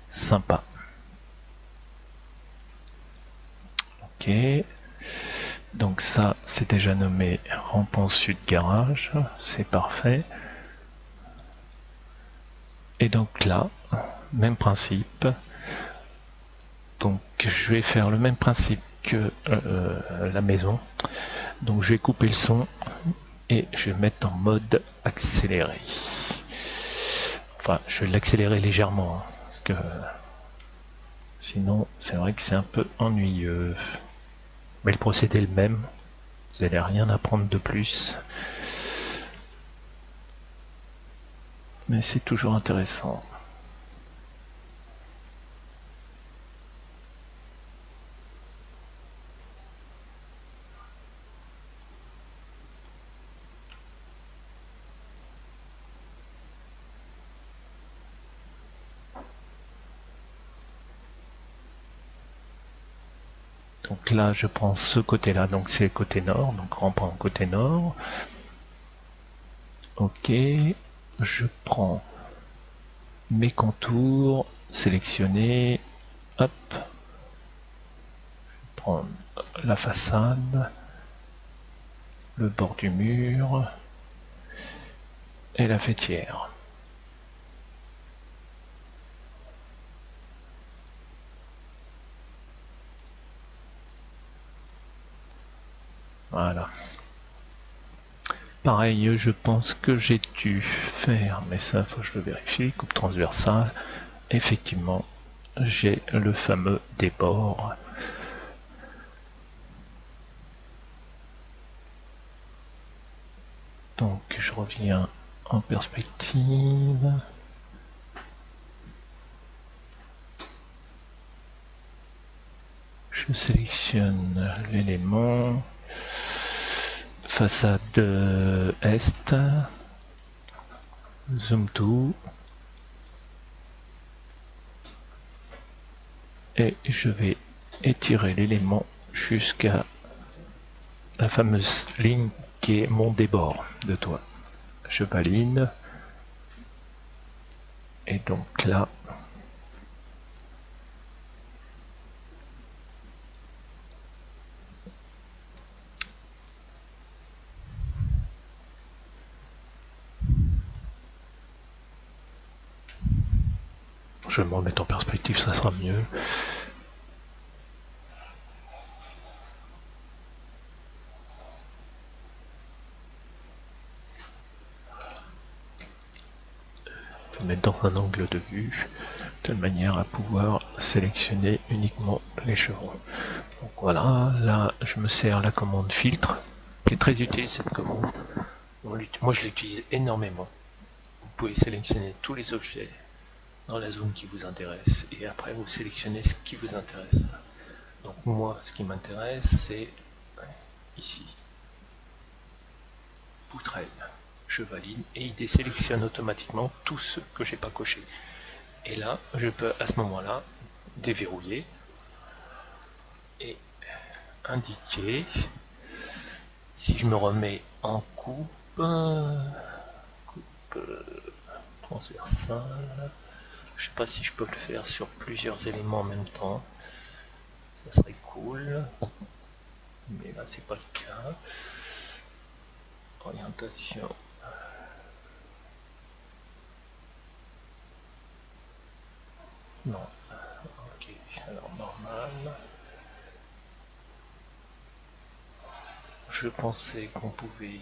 sympa. Ok, donc ça c'est déjà nommé rampant sud garage, c'est parfait. Et donc là, même principe. Donc je vais faire le même principe que la maison. Donc je vais couper le son et je vais mettre en mode accéléré. Enfin, je vais l'accélérer légèrement, hein, parce que sinon c'est vrai que c'est un peu ennuyeux. Mais le procédé est le même, vous n'allez rien apprendre de plus. Mais c'est toujours intéressant. Donc là, je prends ce côté-là, donc c'est le côté nord, donc rampant côté nord. Ok, je prends mes contours, sélectionner, hop, prendre la façade, le bord du mur et la faîtière. Voilà. Pareil, je pense que j'ai dû faire, mais ça, faut que je le vérifie, coupe transversale. Effectivement, j'ai le fameux débord. Donc je reviens en perspective. Je sélectionne l'élément. Façade est. Zoom to. Et je vais étirer l'élément jusqu'à la fameuse ligne qui est mon débord de toit. Je valide. Et donc là, je vais me remettre en perspective, ça sera mieux. Mettre dans un angle de vue de telle manière à pouvoir sélectionner uniquement les chevrons. Donc voilà, là je me sers la commande filtre qui est très utile. Cette commande, moi je l'utilise énormément. Vous pouvez sélectionner tous les objets dans la zone qui vous intéresse et après vous sélectionnez ce qui vous intéresse. Donc moi ce qui m'intéresse c'est ici, poutrelle. Je valide et il désélectionne automatiquement tous ceux que j'ai pas cochés. Et là, je peux à ce moment-là déverrouiller et indiquer si je me remets en coupe transversale. Je sais pas si je peux le faire sur plusieurs éléments en même temps. Ça serait cool. Mais là, c'est pas le cas. Orientation. Non. Ok. Alors, normal. Je pensais qu'on pouvait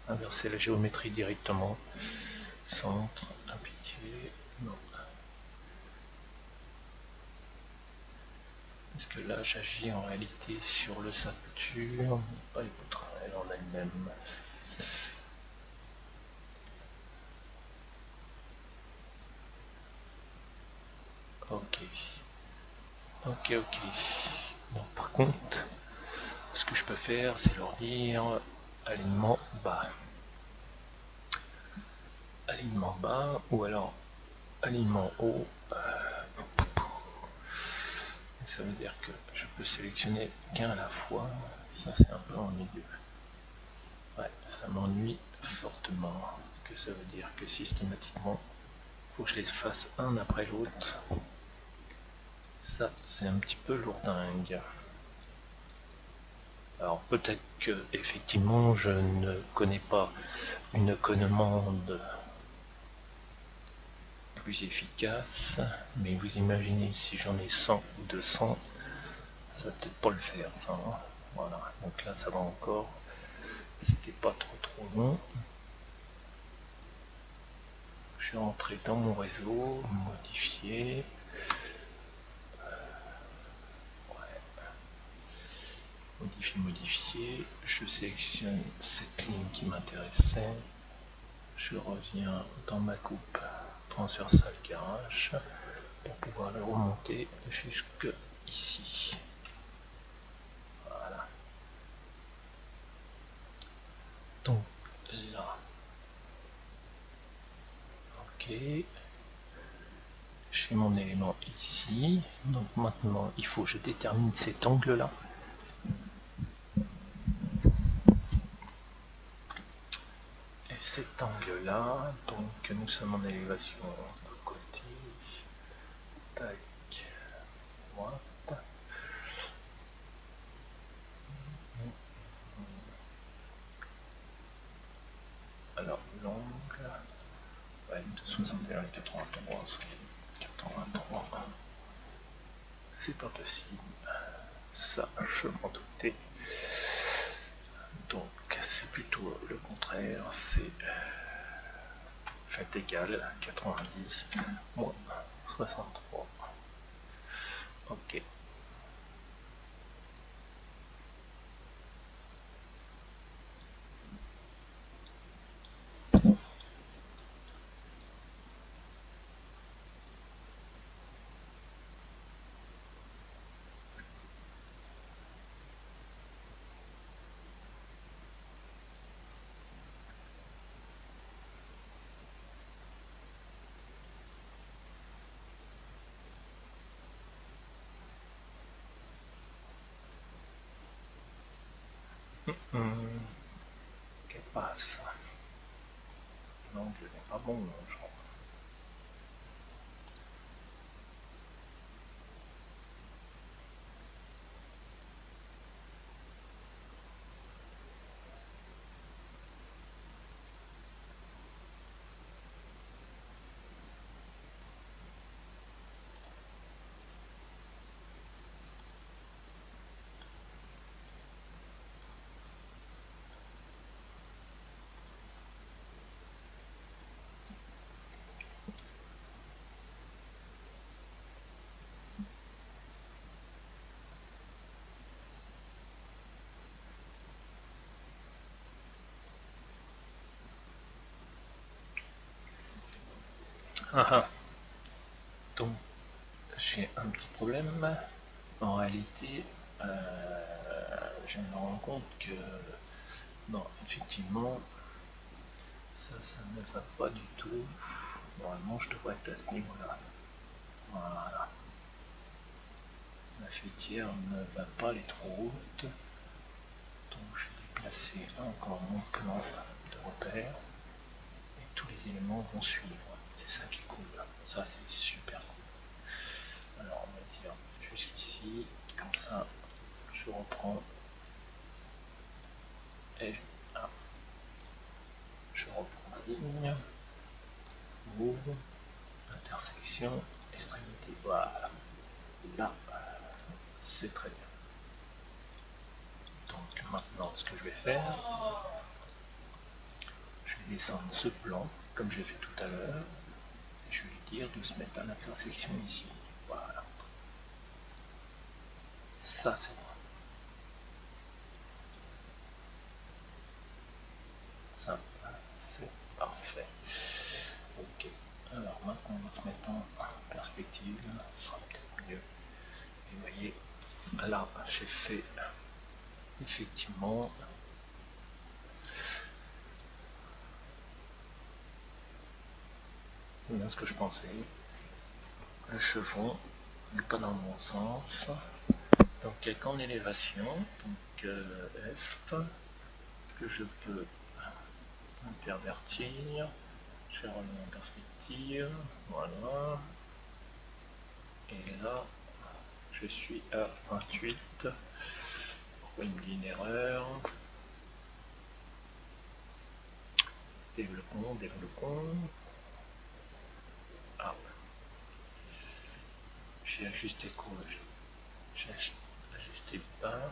inverser la géométrie directement. Centre, appliquer. Non. Parce que là, j'agis en réalité sur le sature, pas les poutrelles en elles-mêmes. Ok. Ok. Bon, par contre, ce que je peux faire, c'est leur dire alignement bas. Alignement bas, ou alors alignement haut. Ça veut dire que je peux sélectionner qu'un à la fois. Ça, c'est un peu ennuyeux. Ouais, ça m'ennuie fortement. Parce que ça veut dire que systématiquement, il faut que je les fasse un après l'autre. Ça, c'est un petit peu lourdingue. Alors peut-être que effectivement je ne connais pas une commande plus efficace, mais vous imaginez si j'en ai 100 ou 200, ça va peut-être pas le faire ça. Hein. Voilà, donc là ça va encore. C'était pas trop long. Je suis rentré dans mon réseau, modifier. Modifier, je sélectionne cette ligne qui m'intéressait, je reviens dans ma coupe transversale garage pour pouvoir le remonter jusque ici. Voilà. Donc là, ok, j'ai mon élément ici, donc maintenant il faut que je détermine cet angle là. Cet angle là, donc nous sommes en élévation de côté, tac, droite, alors l'angle, ouais, de 61 et 83, c'est pas possible, ça je m'en doutais. Donc c'est plutôt le contraire, c'est fait égal 90 moins 63. Ok. Qu'elle passe. L'angle n'est pas bon, je crois. Donc j'ai un petit problème. En réalité, je me rends compte que non, effectivement, ça ne va pas du tout. Normalement, je devrais être à ce niveau-là. Voilà. La fêtière ne va pas aller trop haute. Donc je vais déplacer encore mon plan de repère. Et tous les éléments vont suivre. C'est ça qui est cool. Ça, c'est super cool. Alors, on va dire jusqu'ici. Comme ça, je reprends. Et je reprends la ligne. Move. Intersection. Extrémité. Voilà. Là, c'est très bien. Donc maintenant, ce que je vais faire, je vais descendre ce plan, comme j'ai fait tout à l'heure, et je vais lui dire de se mettre à l'intersection ici. Voilà. Ça, c'est bon. Ça, c'est parfait. Ok. Alors maintenant, on va se mettre en perspective. Ce sera peut-être mieux. Et vous voyez, là, j'ai fait effectivement bien ce que je pensais. Le chevron n'est pas dans le bon sens. Donc il n'y a qu'en élévation, donc est, que je peux intervertir. Je remets en perspective. Voilà. Et là, je suis à 28. Pourquoi il me dit une erreur? Développons, développons. Ah. J'ai ajusté quoi? J'ai ajusté bas.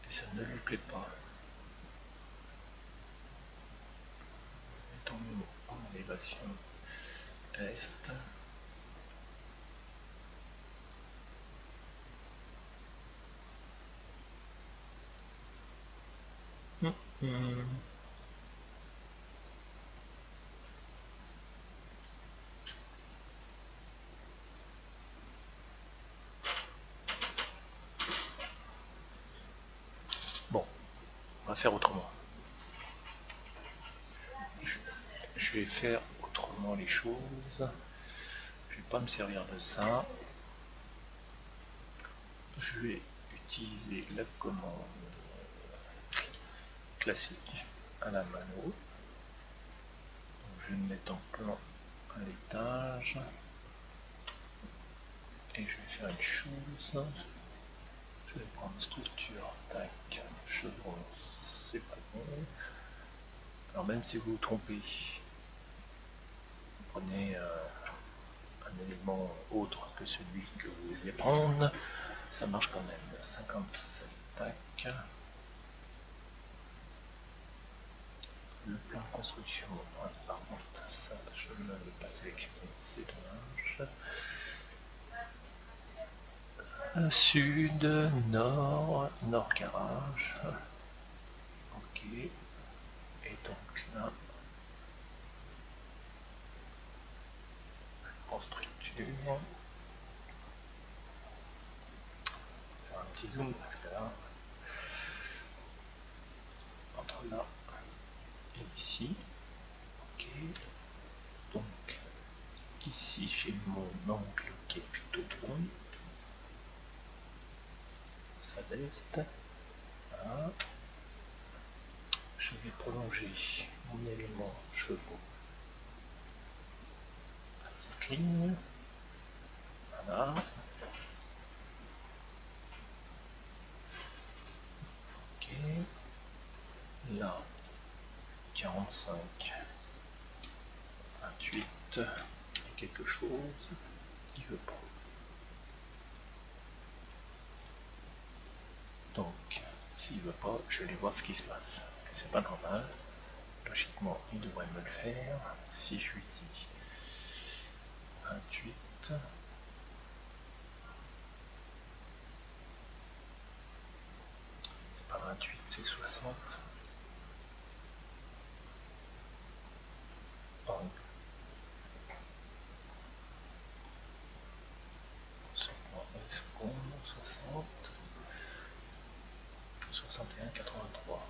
Et ça ne lui plaît pas. Mettons-nous en élévation est. Bon, on va faire autrement. Je vais faire autrement les choses. Je vais pas me servir de ça. Je vais utiliser la commande classique à la mano. Donc, je vais me mettre en plan à l'étage. Et je vais faire une chose. Je vais prendre structure, tac, chevron, c'est pas bon. Alors même si vous vous trompez, vous prenez un élément autre que celui que vous vouliez prendre, ça marche quand même. 57, tac. Le plan de construction, par contre, ça je ne l'avais pas sélectionné, c'est dommage. Sud, nord, nord garage. Ok. Et donc là, en structure. Faire un petit zoom parce que là, entre là et ici. Ok. Donc ici j'ai mon angle qui est plutôt bon. Ça l'est. Voilà. Je vais prolonger mon élément chevaux à cette ligne. Voilà. Ok. Là, 45, 28, et quelque chose. Il veut pas. Donc, s'il veut pas, je vais voir ce qui se passe. Parce que c'est pas normal. Logiquement, il devrait me le faire. Si je lui dis 28, c'est pas 28, c'est 60. Angle. Une seconde, 60. 61, 83.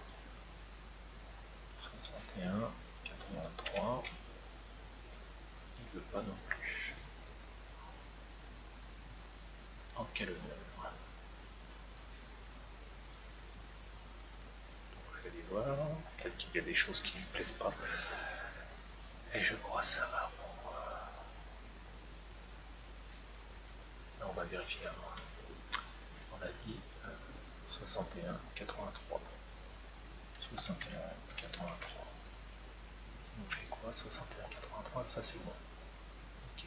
61, 83. Il veut pas non plus. En quelle heure? Je vais aller voir. Peut-être qu'il y a des choses qui ne lui plaisent pas. Et je crois que ça va. Bon, on va vérifier avant. On a dit 61, 83. 61, 83. On fait quoi? 61, 83, ça c'est bon. Ok.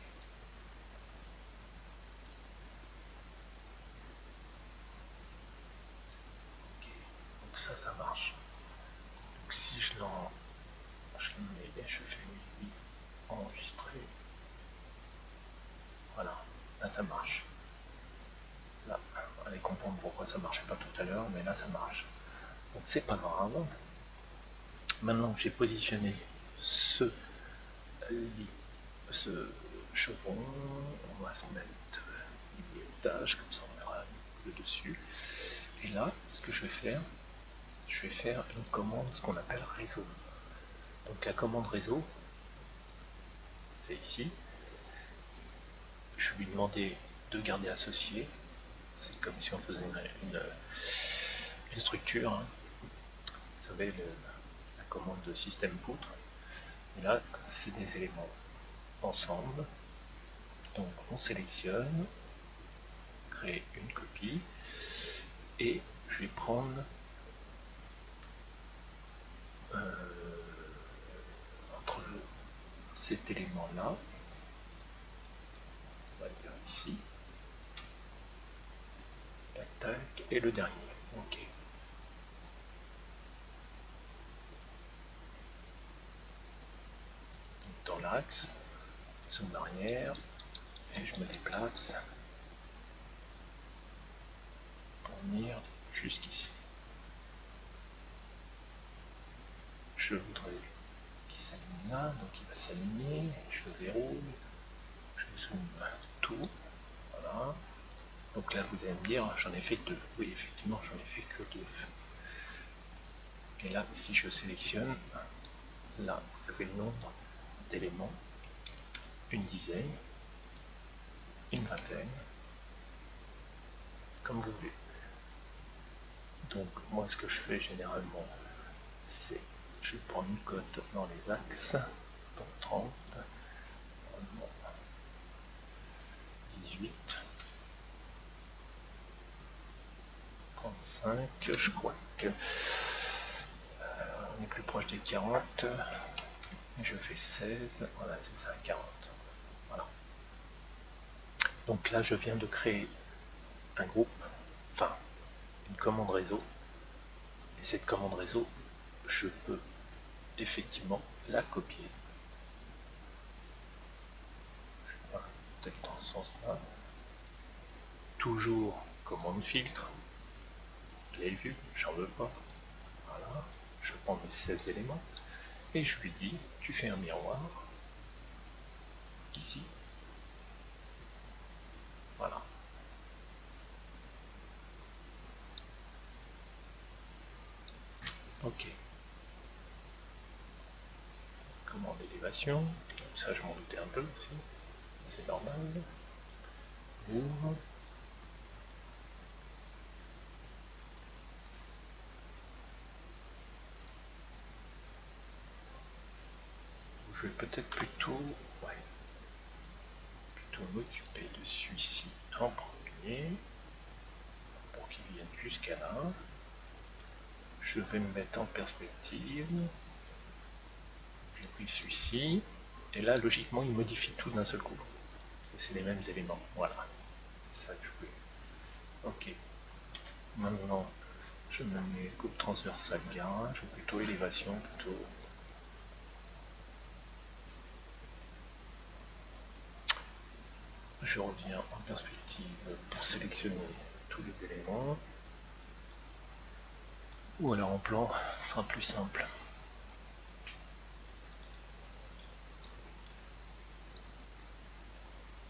Ok. Donc ça marche. Donc si je le mets, je fais oui, enregistrer. Voilà. Là ça marche. Là, allez comprendre pourquoi ça marchait pas tout à l'heure, mais là ça marche. Donc c'est pas grave. Maintenant que j'ai positionné ce chevron, on va se mettre l'étage, comme ça on verra le dessus. Et là, ce que je vais faire une commande, ce qu'on appelle réseau. Donc la commande réseau, c'est ici. Je vais lui demander de garder associé. C'est comme si on faisait une structure. Hein. Vous savez, la commande de système poutre. Et là, c'est des éléments ensemble. Donc on sélectionne, créer une copie, et je vais prendre entre cet élément là, on va dire ici, tac tac, et le dernier. Ok. Donc, dans l'axe, zoom arrière, et je me déplace pour venir jusqu'ici. Je voudrais qu'il s'aligne là, donc il va s'aligner, je le verrouille, je zoome tout, voilà. Donc là vous allez me dire, j'en ai fait deux. Oui, effectivement, j'en ai fait que deux. Et là, si je sélectionne, là, vous avez le nombre d'éléments, une dizaine, une vingtaine, comme vous voulez. Donc moi, ce que je fais généralement, c'est je prends une cote dans les axes, donc 30, 18, 35, je crois que on est plus proche des 40, je fais 16, voilà, c'est ça, 40. Voilà. Donc là, je viens de créer un groupe, enfin, une commande réseau. Et cette commande réseau, je peux effectivement la copier. Peut-être dans ce sens-là. Toujours commande filtre. Vous l'avez vu, j'en veux pas. Voilà, je prends mes 16 éléments et je lui dis, tu fais un miroir ici. Voilà. Ok. Commande élévation. Ça, je m'en doutais un peu aussi. C'est normal. Ouvre. Je vais peut-être plutôt m'occuper de celui-ci en premier pour qu'il vienne jusqu'à là. Je vais me mettre en perspective. J'ai pris celui-ci et là logiquement il modifie tout d'un seul coup parce que c'est les mêmes éléments. Voilà, c'est ça que je voulais. Ok. Maintenant je me mets coupe transversale garage ou plutôt élévation plutôt. Je reviens en perspective pour sélectionner tous les éléments. Ou alors en plan, ce sera plus simple.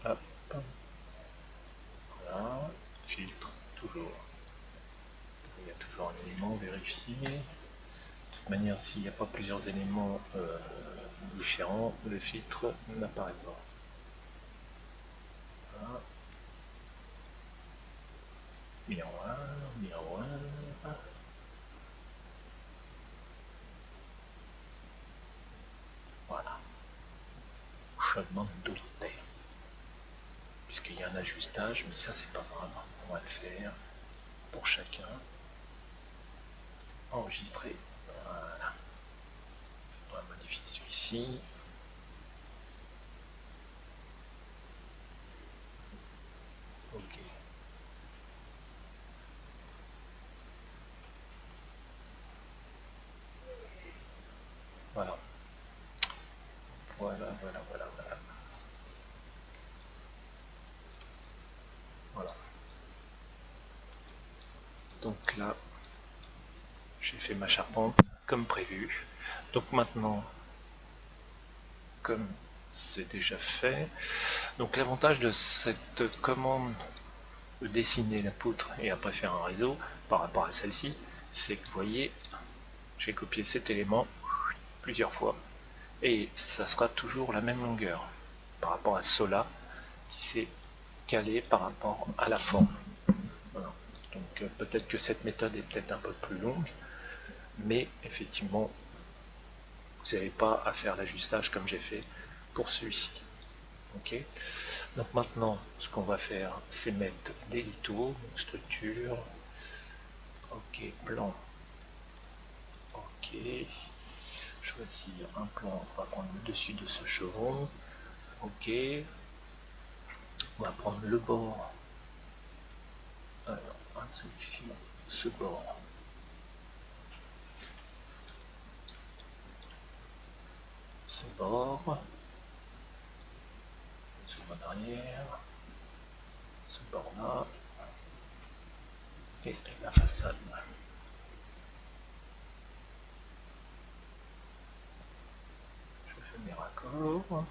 Hop. Voilà. Filtre, toujours. Il y a toujours un élément vérifié. De toute manière, s'il n'y a pas plusieurs éléments différents, le filtre n'apparaît pas. Voilà. Miroir, miroir. Voilà. Je demande de terre. Puisqu'il y a un ajustage, mais ça c'est pas grave. On va le faire pour chacun. Enregistrer. Voilà. On va modifier celui-ci. Ok. Voilà. Voilà. Voilà. Donc là, j'ai fait ma charpente comme prévu. Donc maintenant, comme c'est déjà fait, donc l'avantage de cette commande de dessiner la poutre et après faire un réseau par rapport à celle-ci, c'est que vous voyez, j'ai copié cet élément plusieurs fois et ça sera toujours la même longueur par rapport à cela qui s'est calé par rapport à la forme. Voilà. Donc peut-être que cette méthode est peut-être un peu plus longue, mais effectivement vous n'avez pas à faire l'ajustage comme j'ai fait pour celui-ci. Ok. Donc maintenant ce qu'on va faire c'est mettre des lithos, structure, ok, plan, ok, choisir un plan, on va prendre le dessus de ce chevron, ok, on va prendre le bord, alors on sélectionne ce bord, ce bord, ce bord arrière, ce bord là, et la façade. Je fais mes raccords.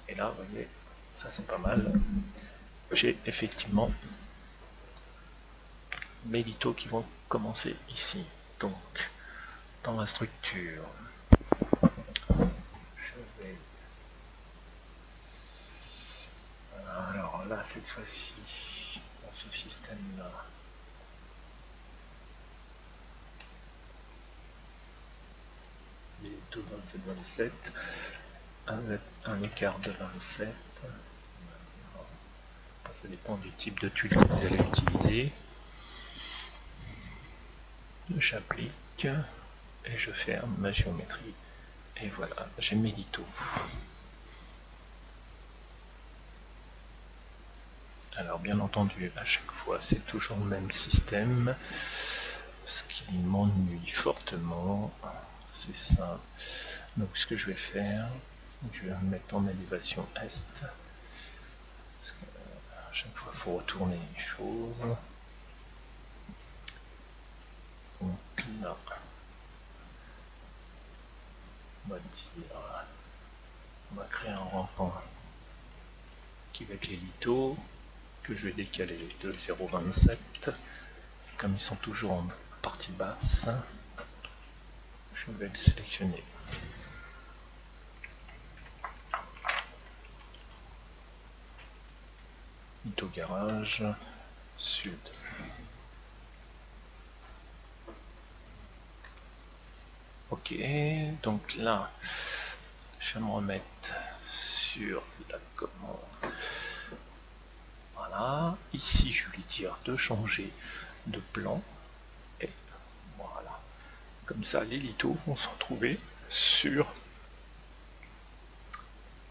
Et là, vous voyez, ça c'est pas mal. J'ai effectivement mes lithos qui vont commencer ici. Donc, dans la structure, je vais... Alors là, cette fois-ci, dans ce système-là, les taux 27-27, avec un écart de 27. Ça dépend du type de tuile que vous allez utiliser. J'applique et je ferme ma géométrie. Et voilà, j'ai mes lithos. Alors bien entendu, à chaque fois, c'est toujours le même système. Ce qui m'ennuie fortement, c'est ça. Donc ce que je vais faire, je vais me mettre en élévation est. Parce que à chaque fois, il faut retourner les choses. Donc là, on va dire, on va créer un rampant qui va être les lithos, que je vais décaler de 0,27. Comme ils sont toujours en partie basse, je vais le sélectionner. Litho garage, sud. Ok, donc là, je vais me remettre sur la commande. Voilà, ici je lui dire de changer de plan. Et voilà, comme ça les lithos vont se retrouver sur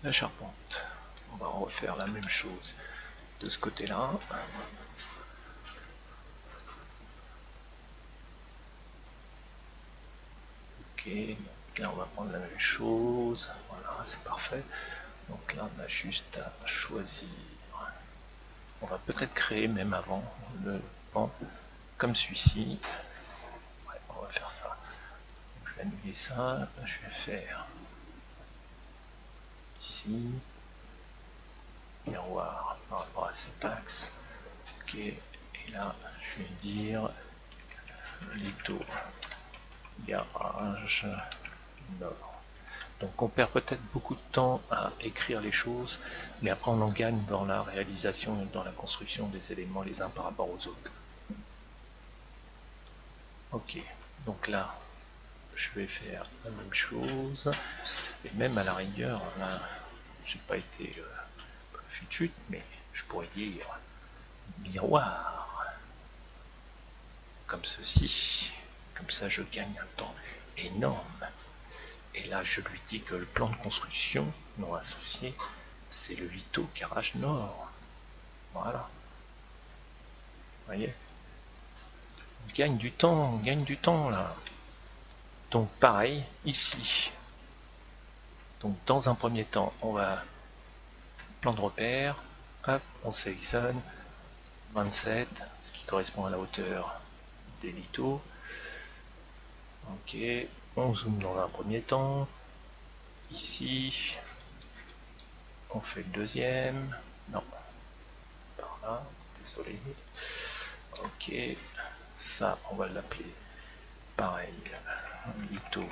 la charpente. On va refaire la même chose de ce côté-là. Ok, donc là on va prendre la même chose. Voilà, c'est parfait. Donc là on a juste à choisir. On va peut-être créer même avant le pan comme celui-ci. Ouais, on va faire ça. Donc, je vais annuler ça. Je vais faire ici miroir par rapport à cet axe. Ok, et là je vais dire litho garage nord. Donc on perd peut-être beaucoup de temps à écrire les choses, mais après on en gagne dans la réalisation et dans la construction des éléments les uns par rapport aux autres. Ok, donc là je vais faire la même chose, et même à la rigueur, là j'ai pas été futut, mais je pourrais dire miroir, comme ceci, comme ça je gagne un temps énorme. Et là je lui dis que le plan de construction non associé, c'est le litho garage nord. Voilà. Vous voyez, on gagne du temps là. Donc pareil ici. Donc dans un premier temps, on va plan de repère, hop, on sélectionne 27, ce qui correspond à la hauteur des lithos. Ok, on zoome dans un premier temps. Ici, on fait le deuxième. Non, par là, désolé. Ok, ça, on va l'appeler pareil, litho.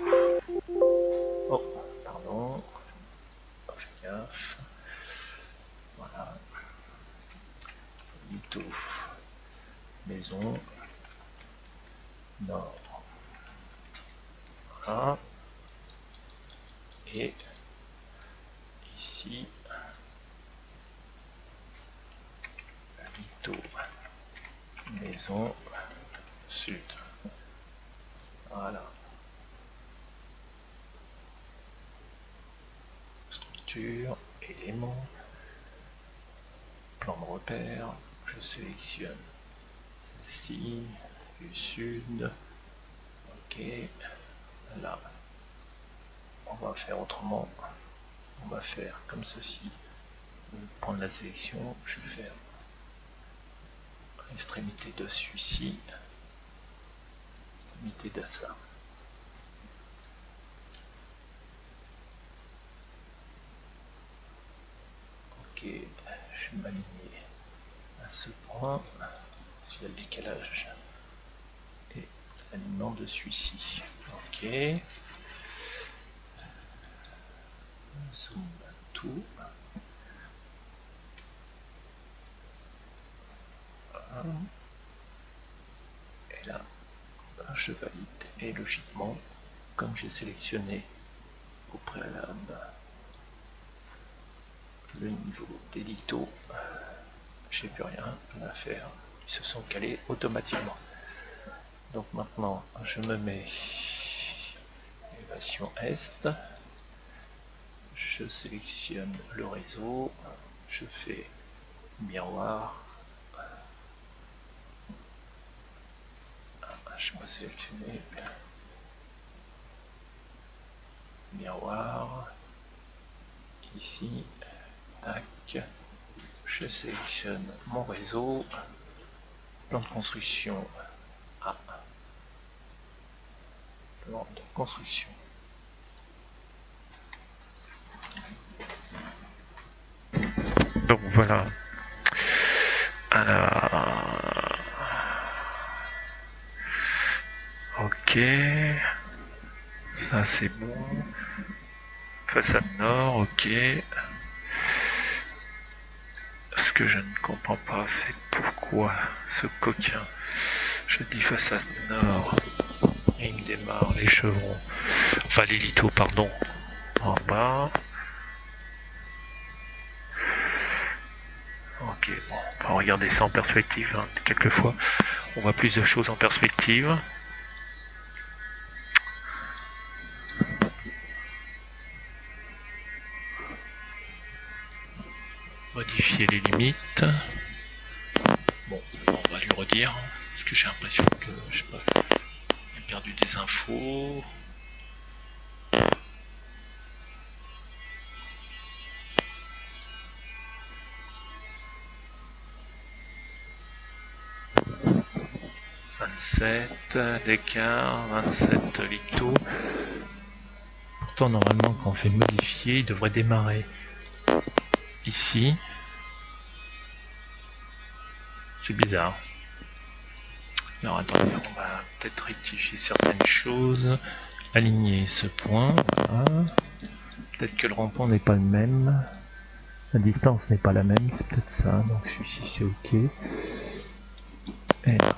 Oh, pardon, pas fait gaffe. Voilà, litho, maison, nord. Voilà. Et ici, litho, maison, sud. Voilà. Structure, éléments, plan de repère, je sélectionne celle-ci, du sud. Ok, là, on va faire autrement. On va faire comme ceci. Je vais prendre la sélection, je vais faire l'extrémité de celui-ci, l'extrémité de ça. Ok, je vais m'aligner à ce point, s'il y a le décalage, et l'alignement de celui-ci. Ok, zoom tout. Voilà. Et là, je valide. Et logiquement, comme j'ai sélectionné au préalable le niveau des lithos, j'ai plus rien à faire, ils se sont calés automatiquement. Donc maintenant je me mets élévation est, je sélectionne le réseau, je fais miroir je vais sélectionner miroir. Ici, tac, je sélectionne mon réseau, plan de construction A, plan de construction. Donc voilà. Alors, ok, ça c'est bon. Façade nord, ok. Ce que je ne comprends pas, c'est pourquoi ce coquin, je dis façade nord, et il me démarre les chevrons, enfin les lithos, pardon, en bas. Ok, bon, on va regarder ça en perspective, hein. Quelquefois on voit plus de choses en perspective. Modifier les limites. Bon, on va lui redire, parce que j'ai l'impression que, je sais pas, j'ai perdu des infos. « 27 d'écart, 27 lithos. » Pourtant, normalement, quand on fait modifier, il devrait démarrer ici. C'est bizarre. Alors attendez, on va peut-être rectifier certaines choses. Aligner ce point, voilà. Peut-être que le rond-point n'est pas le même. La distance n'est pas la même, c'est peut-être ça. Donc celui-ci c'est ok. Et là.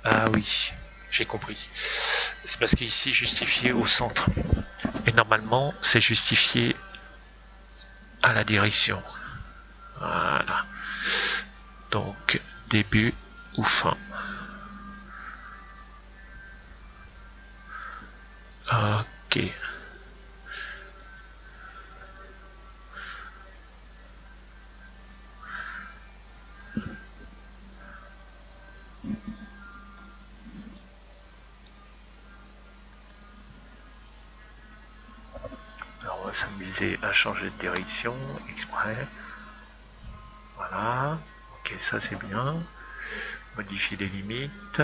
Ah oui, j'ai compris. C'est parce qu'ici justifié au centre. Et normalement c'est justifié à la direction. Voilà. Donc début ou fin. Ok. Alors on va s'amuser à changer de direction exprès. Voilà. Ok, ça c'est bien. Modifier les limites.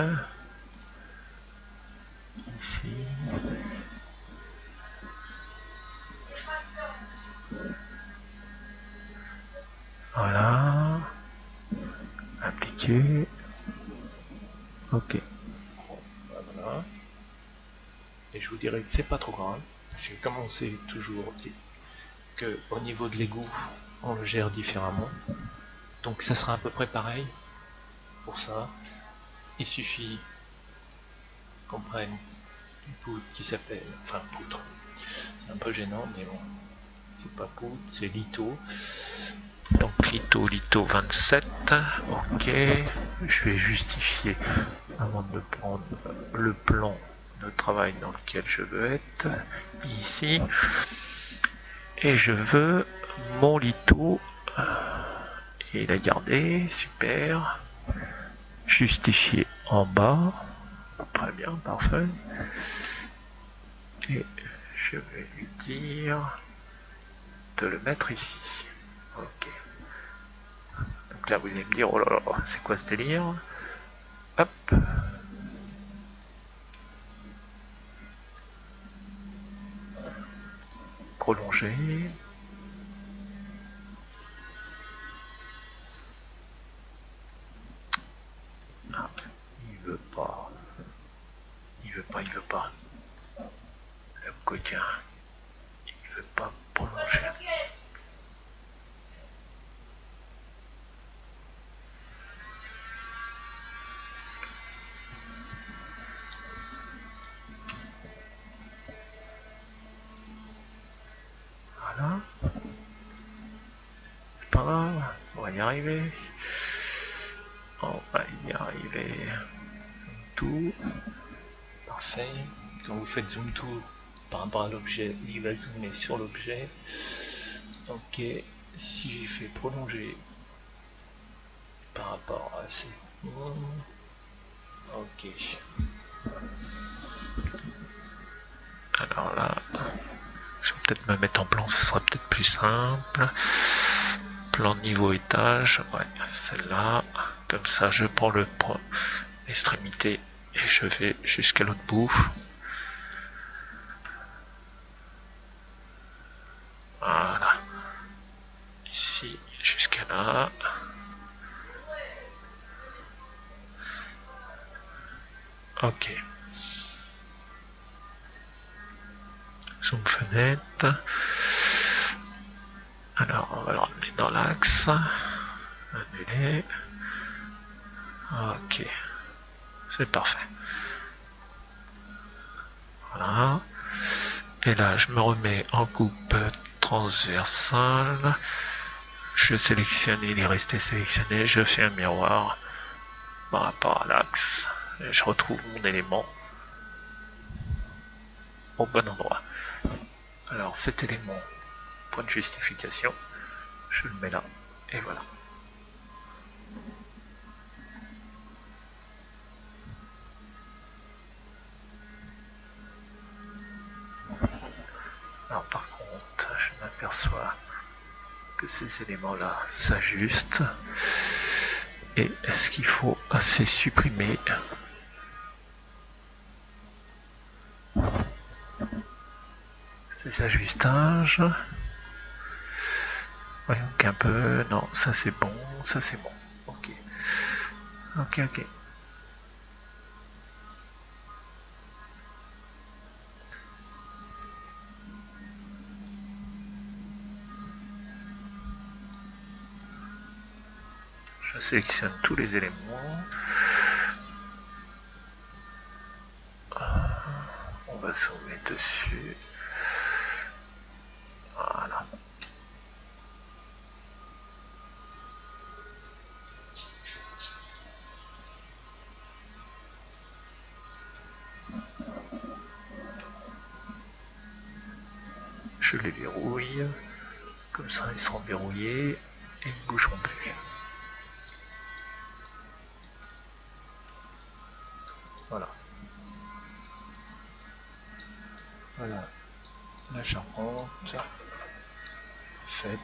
Ici. Voilà. Appliquer. Ok. Voilà. Et je vous dirais que c'est pas trop grave. Parce que comme on sait toujours qu'au niveau de l'égout, on le gère différemment. Donc ça sera à peu près pareil. Pour ça, il suffit qu'on prenne une poutre qui s'appelle, enfin poutre, c'est un peu gênant mais bon, c'est pas poutre, c'est litho. Donc litho 27, ok, je vais justifier avant de prendre le plan de travail dans lequel je veux être, ici, et je veux mon litho, et la garder, super, justifier en bas, très bien, parfait. Et je vais lui dire de le mettre ici. Ok. Donc là, vous allez me dire, oh là là, c'est quoi ce délire? Hop. Prolonger. Ah, il veut pas. Il veut pas. Le coquin. Il veut pas prolonger. Voilà. C'est pas grave. On va y arriver. On va y arriver. Tout. Parfait. Quand vous faites zoom to par rapport à l'objet, il va zoomer sur l'objet. Ok. Si j'ai fait prolonger par rapport à ces... Ok. Alors là, je vais peut-être me mettre en plan, ce sera peut-être plus simple. Plan niveau étage, ouais, celle-là. Comme ça, je prends l'extrémité et je vais jusqu'à l'autre bout. Voilà. Ici, jusqu'à là. Ok. Zoom fenêtre. Alors, on va le ramener dans l'axe. Annuler. Ok. C'est parfait. Voilà. Et là, je me remets en coupe transversale. Je sélectionne, il est resté sélectionné. Je fais un miroir par rapport à l'axe. Et je retrouve mon élément au bon endroit. Alors cet élément, point de justification, je le mets là, et voilà. Alors par contre, je m'aperçois que ces éléments-là s'ajustent, et ce qu'il faut, c'est supprimer ces ajustages. Voyons qu'un peu, non, ça c'est bon, ça c'est bon, ok. Ok, ok. Je sélectionne tous les éléments. On va zoomer dessus. Voilà. Je les verrouille. Comme ça, ils seront verrouillés et ils ne bougeront plus. Voilà. Voilà. La charpente faite.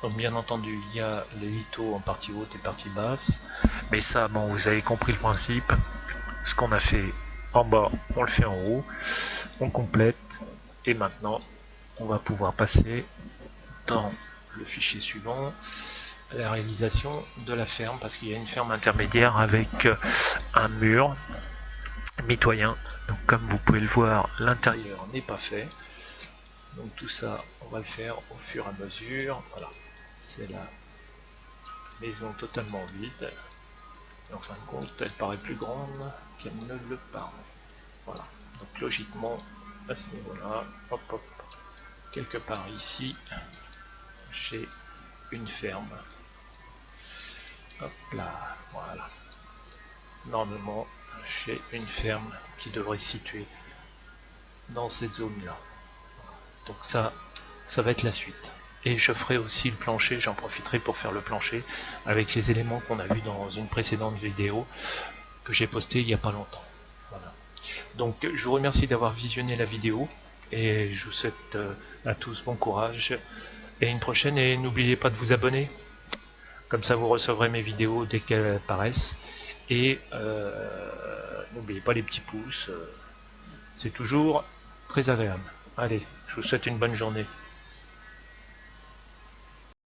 Donc bien entendu, il y a les lithos en partie haute et partie basse. Mais ça, bon, vous avez compris le principe. Ce qu'on a fait en bas, on le fait en haut. On complète. Et maintenant, on va pouvoir passer dans le fichier suivant, la réalisation de la ferme, parce qu'il y a une ferme intermédiaire avec un mur mitoyen. Donc comme vous pouvez le voir, l'intérieur n'est pas fait. Donc tout ça, on va le faire au fur et à mesure. Voilà, c'est la maison totalement vide. Et en fin de compte, elle paraît plus grande qu'elle ne le paraît. Voilà, donc logiquement, à ce niveau-là, hop hop, quelque part ici, j'ai une ferme. Hop là, voilà. Normalement, j'ai une ferme qui devrait se situer dans cette zone-là. Donc ça va être la suite. Et je ferai aussi le plancher, j'en profiterai pour faire le plancher avec les éléments qu'on a vus dans une précédente vidéo que j'ai postée il n'y a pas longtemps. Voilà. Donc je vous remercie d'avoir visionné la vidéo et je vous souhaite à tous bon courage et une prochaine, et n'oubliez pas de vous abonner, comme ça vous recevrez mes vidéos dès qu'elles apparaissent, et n'oubliez pas les petits pouces, c'est toujours très agréable. Allez, je vous souhaite une bonne journée.